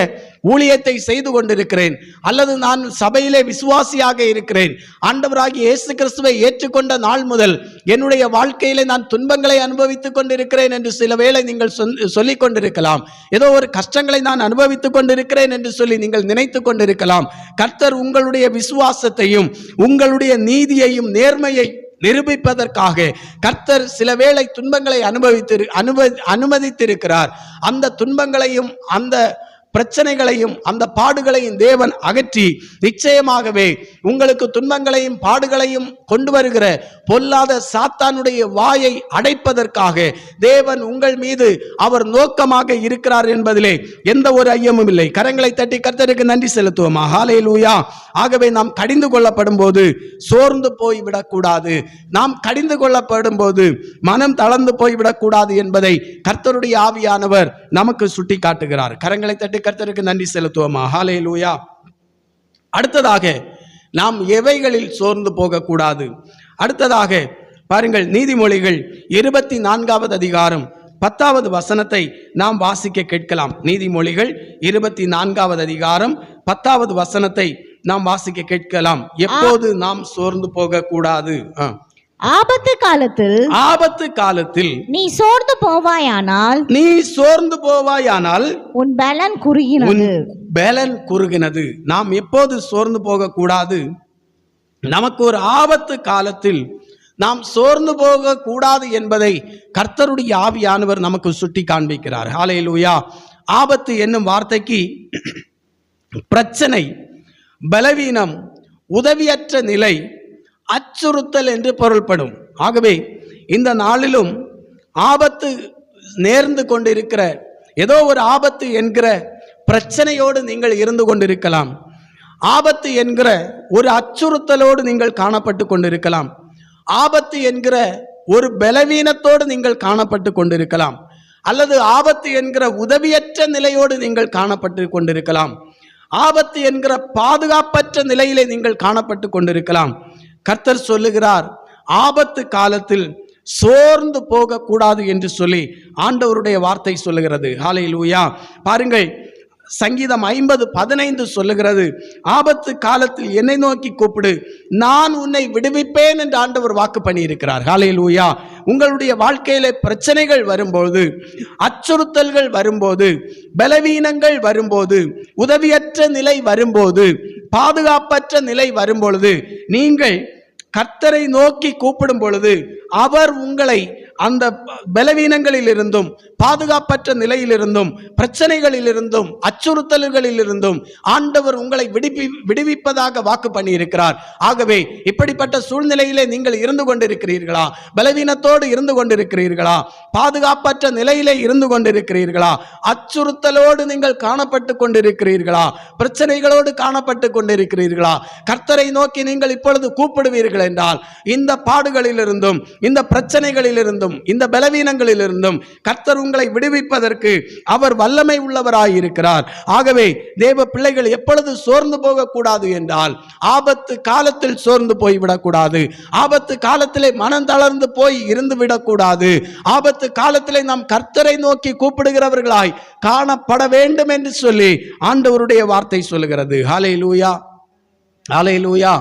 ஊழியத்தை செய்து கொண்டிருக்கிறேன், அல்லது நான் சபையிலே விசுவாசியாக இருக்கிறேன், ஆண்டவராகிய இயேசு கிறிஸ்துவை ஏற்றுக்கொண்ட நாள் முதல் என்னுடைய வாழ்க்கையிலே நான் துன்பங்களை அனுபவித்துக் கொண்டிருக்கிறேன் என்று சில வேளை நீங்கள் சொல்லிக் கொண்டிருக்கலாம். ஏதோ ஒரு கஷ்டங்களை நான் அனுபவித்துக் கொண்டிருக்கிறேன் என்று சொல்லி நீங்கள் நினைத்து கொண்டிருக்கலாம். கர்த்தர் உங்களுடைய விசுவாசத்தையும் உங்களுடைய நீதியையும் நேர்மையை நிரூபிப்பதற்காக கர்த்தர் சில வேளை துன்பங்களை அனுமதித்திருக்கிறார். அந்த துன்பங்களையும் அந்த பிரச்சனைகளையும் அந்த பாடுகளையும் தேவன் அகற்றி நிச்சயமாகவே உங்களுக்கு துன்பங்களையும் பாடுகளையும் கொண்டு வருகிற பொல்லாத சாத்தானுடைய வாயை அடைப்பதற்காக தேவன் உங்கள் மீது அவர் நோக்கமாக இருக்கிறார் என்பதிலே எந்த ஒரு ஐயமும் இல்லை. கரங்களை தட்டி கர்த்தருக்கு நன்றி செலுத்துவோமா? ஹல்லேலூயா. ஆகவே நாம் கடிந்து கொள்ளப்படும் போது சோர்ந்து போய்விடக்கூடாது, நாம் கடிந்து கொள்ளப்படும் போது மனம் தளர்ந்து போய்விடக்கூடாது என்பதை கர்த்தருடைய ஆவியானவர் நமக்கு சுட்டி காட்டுகிறார். கரங்களை தட்டி கர்த்தருக்கு நன்றி செலுத்துவோமா? ஹல்லேலூயா. அடுத்ததாக நாம் எவைகளில் சோர்ந்து போகக்கூடாது? அடுத்ததாக பாருங்கள், நீதிமொழிகள் 24வது அதிகாரம் 10வது வசனத்தை நாம் வாசிக்க கேட்கலாம். நீதிமொழிகள் 24வது அதிகாரம் 10வது வசனத்தை நாம் வாசிக்க கேட்கலாம். எப்போது நாம் சோர்ந்து போகக்கூடாது? ஆபத்து காலத்தில் நீ சோர்ந்து போவாயானால் உன் பலன் குறுகினது. நாம் எப்போது சோர்ந்து போகக்கூடாது? நமக்கு ஒரு ஆபத்து காலத்தில் நாம் சோர்ந்து போக கூடாது என்பதை கர்த்தருடைய ஆவியானவர் நமக்கு சுட்டி காண்பிக்கிறார். ஹல்லேலூயா. ஆபத்து என்னும் வார்த்தைக்கு பிரச்சனை, பலவீனம், உதவியற்ற நிலை, அச்சுறுத்தல் என்று பொருள்படும். ஆகவே இந்த நாளிலும் ஆபத்து நேர்ந்து கொண்டிருக்கிற, ஏதோ ஒரு ஆபத்து என்கிற பிரச்சனையோடு நீங்கள் இருந்து கொண்டிருக்கலாம். ஆபத்து என்கிற ஒரு அச்சுறுத்தலோடு நீங்கள் காணப்பட்டு கொண்டிருக்கலாம். ஆபத்து என்கிற ஒரு பலவீனத்தோடு நீங்கள் காணப்பட்டு கொண்டிருக்கலாம். அல்லது ஆபத்து என்கிற உதவியற்ற நிலையோடு நீங்கள் காணப்பட்டு கொண்டிருக்கலாம். ஆபத்து என்கிற பாதுகாப்பற்ற நிலையிலே நீங்கள் காணப்பட்டு கொண்டிருக்கலாம். கர்த்தர் சொல்லுகிறார், ஆபத்து காலத்தில் சோர்ந்து போக கூடாது என்று சொல்லி ஆண்டவருடைய வார்த்தை சொல்லுகிறது. ஹல்லேலூயா. பாருங்கள், சங்கீதம் 50:15 சொல்லுகிறது, ஆபத்து காலத்தில் என்னை நோக்கி கூப்பிடு, நான் உன்னை விடுவிப்பேன் என்று ஆண்டவர் வாக்கு பண்ணி இருக்கிறார். ஹல்லேலூயா. உங்களுடைய வாழ்க்கையில பிரச்சனைகள் வரும்போது, அச்சுறுத்தல்கள் வரும்போது, பலவீனங்கள் வரும்போது, உதவியற்ற நிலை வரும்போது, பாதுகாப்பற்ற நிலை வரும்பொழுது, நீங்கள் கர்த்தரை நோக்கி கூப்பிடும் பொழுது அவர் உங்களை அந்த பலவீனங்களிலிருந்தும், பாதுகாப்பற்ற நிலையிலிருந்தும், பிரச்சனைகளிலிருந்தும், அச்சுறுத்தல்களிலிருந்தும் ஆண்டவர் உங்களை விடுவிப்பதாக வாக்கு பண்ணி இருக்கிறார். ஆகவே இப்படிப்பட்ட சூழ்நிலையிலே நீங்கள் இருந்து கொண்டிருக்கிறீர்களா? பலவீனத்தோடு இருந்து கொண்டிருக்கிறீர்களா? பாதுகாப்பற்ற நிலையிலே இருந்து கொண்டிருக்கிறீர்களா? அச்சுறுத்தலோடு நீங்கள் காணப்பட்டு கொண்டிருக்கிறீர்களா? பிரச்சனைகளோடு காணப்பட்டு கொண்டிருக்கிறீர்களா? கர்த்தரை நோக்கி நீங்கள் இப்பொழுது கூப்பிடுவீர்கள் என்றால் இந்த பாடுகளிலிருந்தும், இந்த பிரச்சனைகளிலிருந்தும், இந்த பலவீனங்களிலிருந்தும் கர்த்தர் உங்களை விடுவிப்பதற்கு அவர் வல்லமை உள்ளவராயிருக்கிறார். ஆகவே தேவ பிள்ளைகள் எப்பொழுது சோர்ந்து போகக்கூடாது என்றால், ஆபத்து காலத்தில் சோர்ந்து போய்விடக்கூடாது. ஆபத்து காலத்திலே மனம் தளர்ந்து போய் இருந்து விடக்கூடாது. ஆபத்து காலத்திலே நாம் கர்த்தரை நோக்கி கூப்பிடுகிறவர்களாய் காணப்பட வேண்டும் என்று சொல்லி ஆண்டவருடைய வார்த்தை சொல்லுகிறது. ஹல்லேலூயா, ஹல்லேலூயா.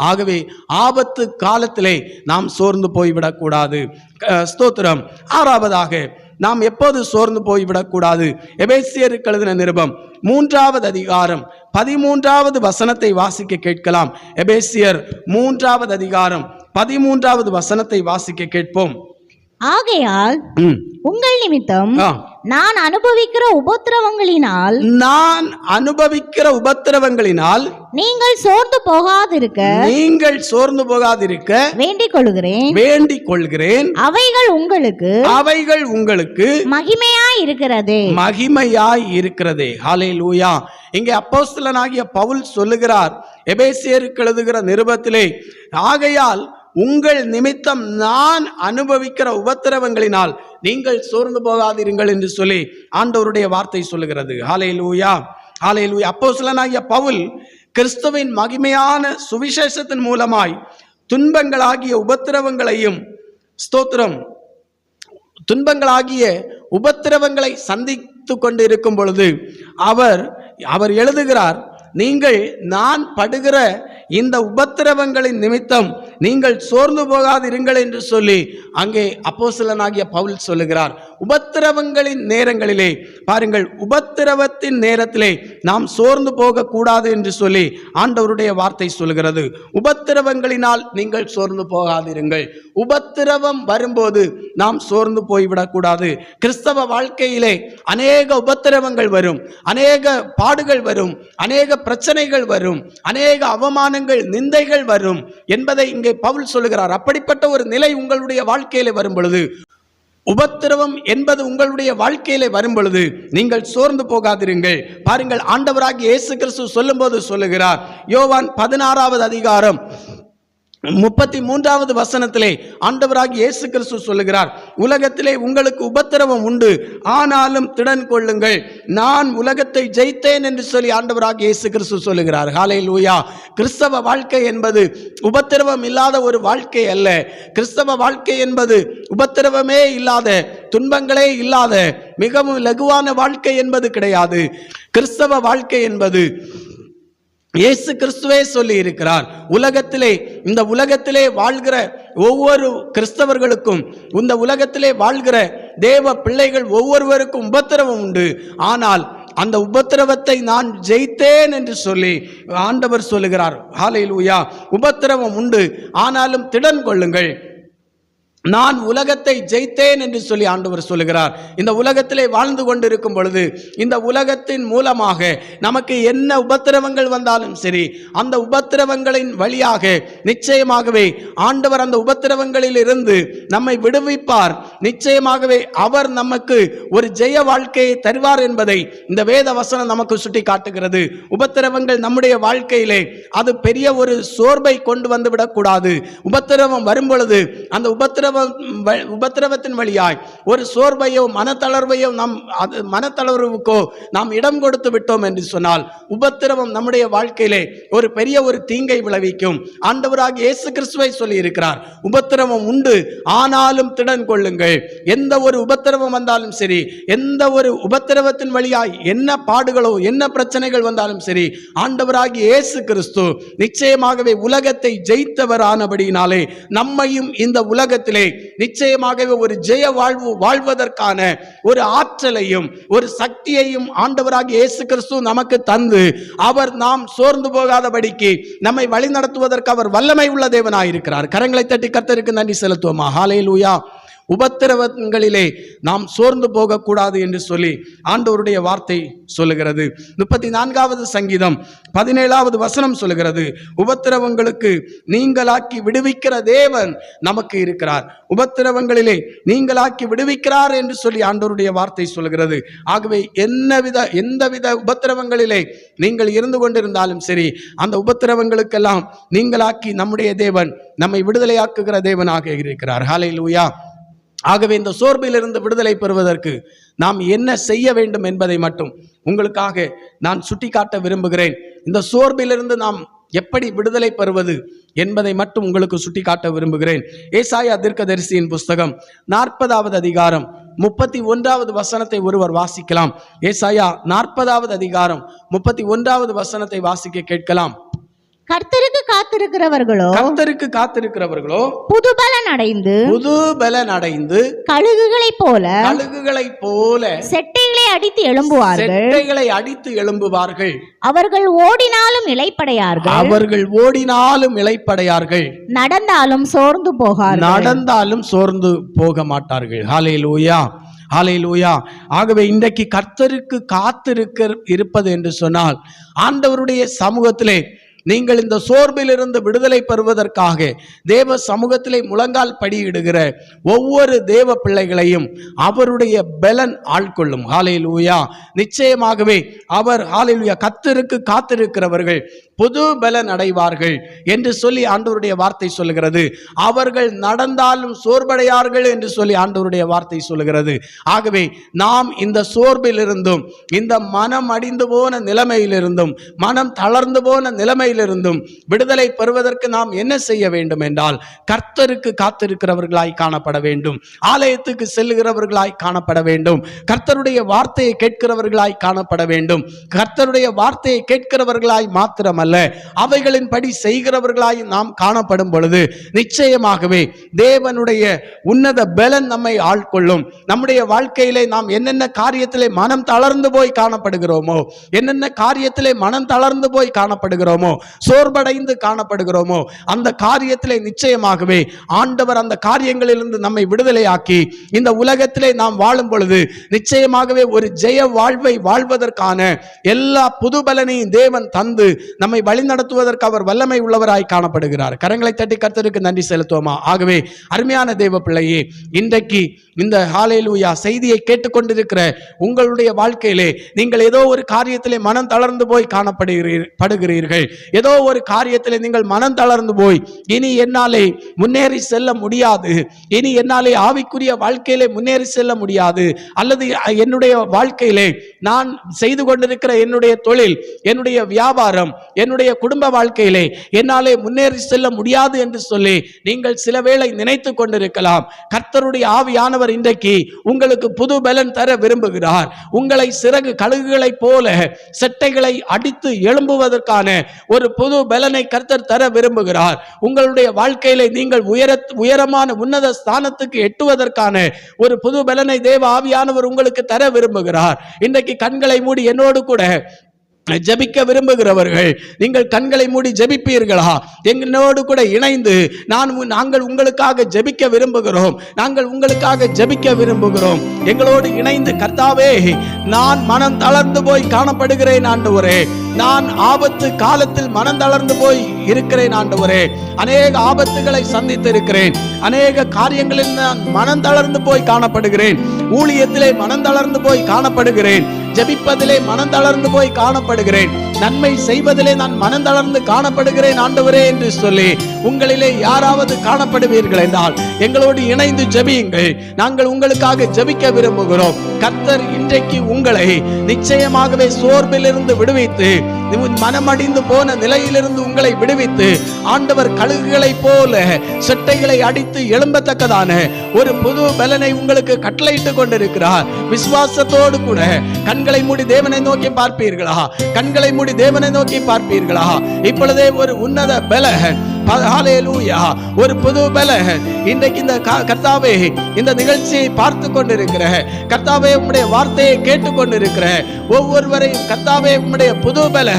ஆகவே ஆபத்து காலத்திலே நாம் சோர்ந்து போய்விடக்கூடாது. ஸ்தோத்திரம். ஆறாவதாக நாம் எப்போது சோர்ந்து போய்விடக்கூடாது? எபேசியருக்கு எழுதின நிருபம் 3வது அதிகாரம் 13வது வசனத்தை வாசிக்க கேட்கலாம். எபேசியர் 3வது அதிகாரம் 13வது வசனத்தை வாசிக்க கேட்போம். ஆகையால் உங்கள் நிமித்தம் நான் அனுபவிக்கிற உபத்திரவங்களினால் நீங்கள் சோர்ந்து போகாதிருக்க வேண்டிக் கொள்கிறேன். அவைகள் உங்களுக்கு மகிமையாய் இருக்கிறதே. ஹல்லேலூயா. இங்கே அப்போஸ்தலனாகிய பவுல் சொல்லுகிறார் எபேசியருக்கு எழுதுகிற நிருபத்திலே, ஆகையால் உங்கள் நிமித்தம் நான் அனுபவிக்கிற உபத்திரவங்களினால் நீங்கள் சோர்ந்து போகாதீர்கள் என்று சொல்லி ஆண்டவருடைய வார்த்தை சொல்லுகிறது. ஹல்லேலூயா, ஹல்லேலூயா. அப்போஸ்தலனாகிய பவுல் கிறிஸ்துவின் மகிமையான சுவிசேஷத்தின் மூலமாய் துன்பங்களாகிய உபத்திரவங்களையும், ஸ்தோத்திரம், துன்பங்களாகிய உபத்திரவங்களை சந்தித்து கொண்டு இருக்கும் பொழுது அவர் எழுதுகிறார், நீங்கள் நான் படுகிற இந்த உபத்திரவங்களின் நிமித்தம் நீங்கள் சோர்ந்து போகாதிருங்கள் என்று சொல்லி அங்கே அப்போஸ்தலனாகிய பவுல் சொல்லுகிறார். உபத்திரவங்களின் நேரங்களிலே பாருங்கள், உபத்திரவத்தின் நேரத்திலே நாம் சோர்ந்து போகக்கூடாது என்று சொல்லி ஆண்டவருடைய வார்த்தை சொல்கிறது. உபத்திரவங்களினால் நீங்கள் சோர்ந்து போகாதிருங்கள். உபத்திரவம் வரும்போது நாம் சோர்ந்து போய்விடக்கூடாது. கிறிஸ்தவ வாழ்க்கையிலே அநேக உபத்திரவங்கள் வரும், அநேக பாடுகள் வரும், அநேக பிரச்சனைகள் வரும், அநேக அவமானங்கள், நிந்தைகள் வரும் என்பதை இங்கே பவுல் சொல்லுகிறார். அப்படிப்பட்ட ஒரு நிலை உங்களுடைய வாழ்க்கையிலே வரும் பொழுது, உபத்திரவம் என்பது உங்களுடைய வாழ்க்கையிலே வரும் பொழுது நீங்கள் சோர்ந்து போகாதிருங்கள். பாருங்கள், ஆண்டவராகிய இயேசு கிறிஸ்து சொல்லும்போது சொல்லுகிறார், யோவான் 16வது அதிகாரம் 33வது வசனத்திலே ஆண்டவராகிய இயேசு கிறிஸ்து சொல்லுகிறார், உலகத்திலே உங்களுக்கு உபத்திரவம் உண்டு, ஆனாலும் திடன் கொள்ளுங்கள், நான் உலகத்தை ஜெயித்தேன் என்று சொல்லி ஆண்டவராகிய இயேசு கிறிஸ்து சொல்லுகிறார். ஹல்லேலூயா. கிறிஸ்தவ வாழ்க்கை என்பது உபத்திரவம் இல்லாத ஒரு வாழ்க்கை அல்ல. கிறிஸ்தவ வாழ்க்கை என்பது உபத்திரவமே இல்லாத, துன்பங்களே இல்லாத மிகவும் லகுவான வாழ்க்கை என்பது கிடையாது. கிறிஸ்தவ வாழ்க்கை என்பது இயேசு கிறிஸ்துவே சொல்லி இருக்கிறார், உலகத்திலே, இந்த உலகத்திலே வாழ்கிற ஒவ்வொரு கிறிஸ்தவர்களுக்கும், இந்த உலகத்திலே வாழ்கிற தேவ பிள்ளைகள் ஒவ்வொருவருக்கும் உபத்திரவம் உண்டு, ஆனால் அந்த உபத்திரவத்தை நான் ஜெயித்தேன் என்று சொல்லி ஆண்டவர் சொல்லுகிறார். ஹல்லேலூயா. உபத்திரவம் உண்டு, ஆனாலும் திடன் கொள்ளுங்கள், நான் உலகத்தை ஜெயித்தேன் என்று சொல்லி ஆண்டவர் சொல்லுகிறார். இந்த உலகத்திலே வாழ்ந்து கொண்டிருக்கும் பொழுது, இந்த உலகத்தின் மூலமாக நமக்கு என்ன உபத்திரவங்கள் வந்தாலும் சரி, அந்த உபத்திரவங்களின் வழியாக நிச்சயமாகவே ஆண்டவர் அந்த உபத்திரவங்களில் இருந்து நம்மை விடுவிப்பார். நிச்சயமாகவே அவர் நமக்கு ஒரு ஜெய வாழ்க்கையை தருவார் என்பதை இந்த வேத வசனம் நமக்கு சுட்டி காட்டுகிறது. உபத்திரவங்கள் நம்முடைய வாழ்க்கையிலே அது பெரிய ஒரு சோர்வை கொண்டு வந்து விடக்கூடாது. உபத்திரவம் வரும் பொழுது அந்த உபத்திரவத்தின் வழியாய் ஒரு சோர்வையோ மனத்தளர்வையோ மனத்தளர்வுக்கோ நாம் இடம் கொடுத்து விட்டோம் என்று சொன்னால் உபத்திரவம் நம்முடைய வாழ்க்கையிலே ஒரு பெரிய ஒரு தீங்கை விளைவிக்கும். ஆண்டவராகிய இயேசு கிறிஸ்துவை சொல்லி இருக்கிறார், உபத்திரவம் உண்டு, ஆனாலும் திடன் கொள்ளுங்கள். எந்த ஒரு உபத்திரவம் வந்தாலும் சரி, எந்த ஒரு உபத்திரவத்தின் வழியாய் என்ன பாடுகளோ என்ன பிரச்சனைகள் வந்தாலும் சரி, ஆண்டவராகிய இயேசு கிறிஸ்து நிச்சயமாகவே உலகத்தை ஜெயித்தவரானபடியினாலே நம்மையும் இந்த உலகத்திலே நிச்சயமாகவே ஒரு ஜெய வாழ்வதற்கான ஒரு ஆற்றலையும் ஒரு சக்தியையும் ஆண்டவராகிய இயேசு கிறிஸ்து நமக்கு தந்து, அவர் நாம் சோர்ந்து போகாதபடிக்கு நம்மை வழி நடத்துவதற்கு அவர் வல்லமை உள்ள தேவனாயிருக்கிறார். கரங்களை தட்டி கர்த்தருக்கு நன்றி செலுத்துவோமா? ஹல்லேலூயா. உபத்திரவங்களிலே நாம் சோர்ந்து போகக்கூடாது என்று சொல்லி ஆண்டவருடைய வார்த்தை சொல்லுகிறது. 34வது சங்கீதம் 17வது வசனம் சொல்லுகிறது, உபத்திரவங்களுக்கு நீங்களாக்கி விடுவிக்கிற தேவன் நமக்கு இருக்கிறார். உபத்திரவங்களிலே நீங்களாக்கி விடுவிக்கிறார் என்று சொல்லி ஆண்டவருடைய வார்த்தை சொல்கிறது. ஆகவே எந்தவித உபத்திரவங்களிலே நீங்கள் இருந்து கொண்டிருந்தாலும் சரி, அந்த உபத்திரவங்களுக்கெல்லாம் நீங்களாக்கி நம்முடைய தேவன் நம்மை விடுதலையாக்குகிற தேவனாக இருக்கிறார். ஹல்லேலூயா. ஆகவே இந்த சோர்விலிருந்து விடுதலை பெறுவதற்கு நாம் என்ன செய்ய வேண்டும் என்பதை மட்டும் உங்களுக்காக நான் சுட்டிக்காட்ட விரும்புகிறேன். இந்த சோர்விலிருந்து நாம் எப்படி விடுதலை பெறுவது என்பதை மட்டும் உங்களுக்கு சுட்டிக்காட்ட விரும்புகிறேன். ஏசாயா தீர்க்கதரிசியின் புஸ்தகம் 40வது அதிகாரம் 31வது வசனத்தை ஒருவர் வாசிக்கலாம். ஏசாயா 40வது அதிகாரம் 31வது வசனத்தை வாசிக்க கேட்கலாம். கர்த்தருக்கு காத்திருக்கிறவர்களோ புதுபலன் அடைந்து கழுகுகளைப் போல செட்டைகளை அடித்து எழும்புவார்கள். அவர்கள் ஓடினாலும் இளைப்படையார்கள். நடந்தாலும் சோர்ந்து போக மாட்டார்கள். ஹல்லேலூயா, ஹல்லேலூயா. ஆகவே இன்றைக்கு கர்த்தருக்கு இருப்பது என்று சொன்னால், ஆண்டவருடைய சமூகத்திலே நீங்கள் இந்த சோர்விலிருந்து விடுதலை பெறுவதற்காக தேவ சமூகத்திலே முழங்கால் படியிடுகிற ஒவ்வொரு தேவ பிள்ளைகளையும் அவருடைய பலன் ஆட்கொள்ளும். ஹல்லேலூயா. நிச்சயமாகவே அவர் ஹல்லேலூயா கர்த்தருக்கு காத்திருக்கிறவர்கள் புது பலன் அடைவார்கள் என்று சொல்லி ஆண்டவருடைய வார்த்தை சொல்லுகிறது. அவர்கள் நடந்தாலும் சோர்வடையார்கள் என்று சொல்லி ஆண்டவருடைய வார்த்தை சொல்லுகிறது. ஆகவே நாம் இந்த சோர்விலிருந்தும், இந்த மனம் அடிந்து போன நிலைமையிலிருந்தும், மனம் தளர்ந்து போன நிலைமையிலிருந்தும் விடுதலை பெறுவதற்கு நாம் என்ன செய்ய வேண்டும் என்றால், கர்த்தருக்கு காத்திருக்கிறவர்களாய் காணப்பட வேண்டும், ஆலயத்துக்கு செல்லுகிறவர்களாய் காணப்பட வேண்டும், கர்த்தருடைய வார்த்தையை கேட்கிறவர்களாய் காணப்பட வேண்டும். கர்த்தருடைய வார்த்தையை கேட்கிறவர்களாய் மாத்திரமல்ல, அவைகளின் படி செய்கிறவர்களாய் நாம் காணப்படும் பொழுது நிச்சயமாகவே தேவனுடைய உன்னத பலன் நம்மை ஆட்கொள்ளும். நம்முடைய வாழ்க்கையிலே நாம் என்னென்ன காரியத்திலே மனம் தளர்ந்து போய் காணப்படுகிறோமோ, என்னென்ன காரியத்திலே மனம் தளர்ந்து போய் காணப்படுகிறோமோ, சோர்வடைந்து காணப்படுகிறோமோ, அந்த காரியத்திலே நிச்சயமாகவே ஆண்டவர் அந்த காரியங்களிலிருந்து நம்மை விடுதலையாக்கி இந்த உலகத்திலே நாம் வாழும் பொழுது நிச்சயமாகவே ஒரு ஜெய வாழ்வை வாழ்வதற்கான எல்லா புது பலனையும் தேவன் தந்து நம்மை வழிநடத்துவதற்கு அவர் வல்லமை உள்ளவராய் காணப்படுகிறார். கரங்களை தட்டி கர்த்தருக்கு நன்றி செலுத்துவோமா? ஆகவே அருமையான தேவ பிள்ளையே, இன்றைக்கு இந்த ஹல்லேலூயா செய்தியை கேட்டுக்கொண்டிருக்கிற உங்களுடைய வாழ்க்கையிலே நீங்கள் ஏதோ ஒரு காரியத்திலே மனம் தளர்ந்து போய் காணப்படுகிறீர்கள். ஏதோ ஒரு காரியத்திலே நீங்கள் மனம் தளர்ந்து போய் இனி என்னாலே முன்னேறி செல்ல முடியாது, இனி என்னாலே ஆவிக்குரிய வாழ்க்கையிலே முன்னேறி செல்ல முடியாது, அல்லது என்னுடைய வாழ்க்கையிலே நான் செய்து கொண்டிருக்கிற என்னுடைய தொழில், என்னுடைய வியாபாரம், என்னுடைய குடும்ப வாழ்க்கையிலே என்னாலே முன்னேறி செல்ல முடியாது என்று சொல்லி நீங்கள் சில வேளை நினைத்து கொண்டிருக்கலாம். கர்த்தருடைய ஆவியானவர் இன்றைக்கு உங்களுக்கு புது பலன் தர விரும்புகிறார். உங்களை சிறகு கழுகுகளைப் போல செட்டைகளை அடித்து எழும்புவதற்கான ஒரு புது பலனை கர்த்தர் தர விரும்புகிறார். உங்களுடைய வாழ்க்கையிலே நீங்கள் உயரமான உன்னத ஸ்தானத்துக்கு எட்டுவதற்கான ஒரு புது பலனை தேவ ஆவியானவர் உங்களுக்கு தர விரும்புகிறார். இன்றைக்கு கண்களை மூடி என்னோடு கூட ஜெபிக்க விரும்புகிறவர்கள், நீங்கள் கண்களை மூடி ஜெபிப்பீர்களா? என்னோடு கூட இணைந்து நாங்கள் உங்களுக்காக ஜெபிக்க விரும்புகிறோம், நாங்கள் உங்களுக்காக ஜெபிக்க விரும்புகிறோம். எங்களோடு இணைந்து, கர்த்தாவே, நான் மனம் தளர்ந்து போய் காணப்படுகிறேன் ஆண்டவரே, நான் ஆபத்து காலத்தில் மனம் தளர்ந்து போய் இருக்கிறேன் ஆண்டவரே, அநேக ஆபத்துகளை சந்தித்து இருக்கிறேன், அநேக காரியங்களில் நான் மனம் தளர்ந்து போய் காணப்படுகிறேன், ஊழியத்திலே மனம் தளர்ந்து போய் காணப்படுகிறேன், ஜெபிப்பதிலே மனம் தளர்ந்து போய் காணப்படுகிறேன், நன்மை செய்வதிலே நான் மனம் தளர்ந்து காணப்படுகிறேன் ஆண்டவரே என்று சொல்லி உங்களிலே யாராவது காணப்படுவீர்கள் என்றால் எங்களோடு இணைந்து ஜெபியுங்கள். நாங்கள் உங்களுக்காக ஜெபிக்க விரும்புகிறோம். கர்த்தர் இன்றைக்கு உங்களை நிச்சயமாகவே சோர்விலிருந்து விடுவித்து, மனமடிந்து போன நிலையிலிருந்து உங்களை விடுவித்து, ஆண்டவர் கழுகுகளைப் போல செட்டைகளை அடித்து எழும்பத்தக்கதான ஒரு புது பலனை உங்களுக்கு கட்டளையிட்டு கொண்டிருக்கிறார். விசுவாசத்தோடு கூட கண்களை மூடி தேவனை நோக்கி பார்ப்பீர்களா? கண்களை மூடி தேவனை நோக்கி பார்ப்பீர்களா? இப்பொழுதே ஒரு உன்னத பலன், ஹல்லேலூயா, ஒரு புது பலன் இன்றைக்கு இந்த கர்த்தாவே, இந்த நிகழ்ச்சியை பார்த்து கொண்டிருக்கிற கர்த்தாவே, உம்முடைய வார்த்தையை கேட்டுக்கொண்டிருக்கிற ஒவ்வொருவரையும் கர்த்தாவே, உம்முடைய புது பலன்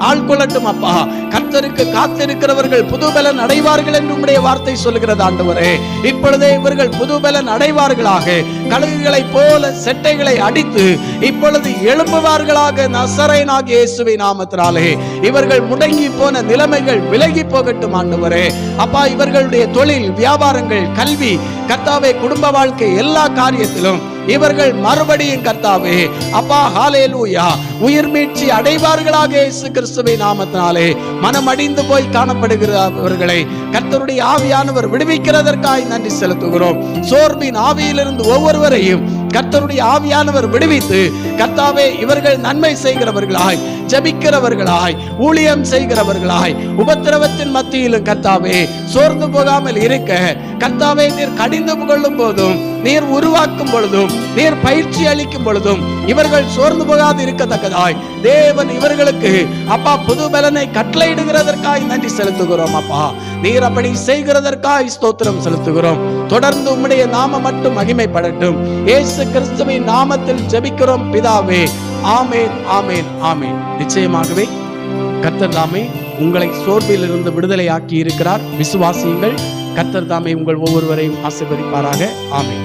ஆள்கொள்ளட்டும் அப்பா. கர்த்தருக்கு காத்திருக்கிறவர்கள் புதுபலன் அடைவார்கள் என்று உம்முடைய வார்த்தை சொல்லுகிறது ஆண்டவரே. இப்பொழுதே இவர்கள் புதுபலன் அடைவார்களாக, கழுகுகளை போல செட்டைகளை அடித்து இப்பொழுது எழும்புவார்களாக நசரேயனாகிய இயேசுவின் நாமத்தினாலே. இவர்கள் முடங்கி போன நிலைமைகள் விலகி போகட்டும் ஆண்டவரே. அப்பா, இவர்களுடைய தொழில், வியாபாரங்கள், கல்வி, கர்த்தாவே, குடும்ப வாழ்க்கை, எல்லா காரியத்திலும் இவர்கள் மறுபடியும் கர்த்தாவே அப்பா ஹல்லேலூயா உயிர் மீட்சி அடைவார்களாக இயேசு கிறிஸ்துவின் நாமத்தினாலே. மனம் அடிந்து போய் காணப்படுகிறவர்களை கர்த்தருடைய ஆவியானவர் விடுவிக்கிறதற்காய் நன்றி செலுத்துகிறோம். சோர்வின் ஆவியிலிருந்து ஒவ்வொருவரையும் கர்த்தருடைய ஆவியானவர் விடுவித்து கர்த்தாவே இவர்கள் நன்மை செய்கிறவர்களாய், ஜெபிக்கிறவர்களாய், ஊழியம் செய்கிறவர்களாய், உபத்திரவத்தின் மத்தியிலும் கர்த்தாவே சோர்ந்து போகாமல் இருக்க கர்த்தாவே நீர் கடிந்து கொள்ளும் போதும், நீர் உருவாக்கும் பொழுதும், நீர் பயிற்சி அளிக்கும் பொழுதும் இவர்கள் சோர்ந்து போகாது இருக்கத்தக்கதாய் தேவன் இவர்களுக்கு அப்பா புது பலனை கட்டளையிடுகிறதற்காய் நன்றி செலுத்துகிறோம் அப்பா. நீர் அப்படி செய்கிறதற்காய் ஸ்தோத்திரம் செலுத்துகிறோம். தொடர்ந்து உம்முடைய நாமம் மட்டும் மகிமைப்படட்டும். இயேசு கிறிஸ்துவின் நாமத்தில் ஜெபிக்கிறோம் பிதாவே. ஆமேன், ஆமேன், ஆமேன். நிச்சயமாகவே கர்த்தர் தாமே உங்களை சோர்வில் இருந்து விடுதலை ஆக்கி இருக்கிறார். விசுவாசியுங்கள். கர்த்தர் தாமே உங்கள் ஒவ்வொருவரையும் ஆசீர்வதிப்பாராக. ஆமேன்.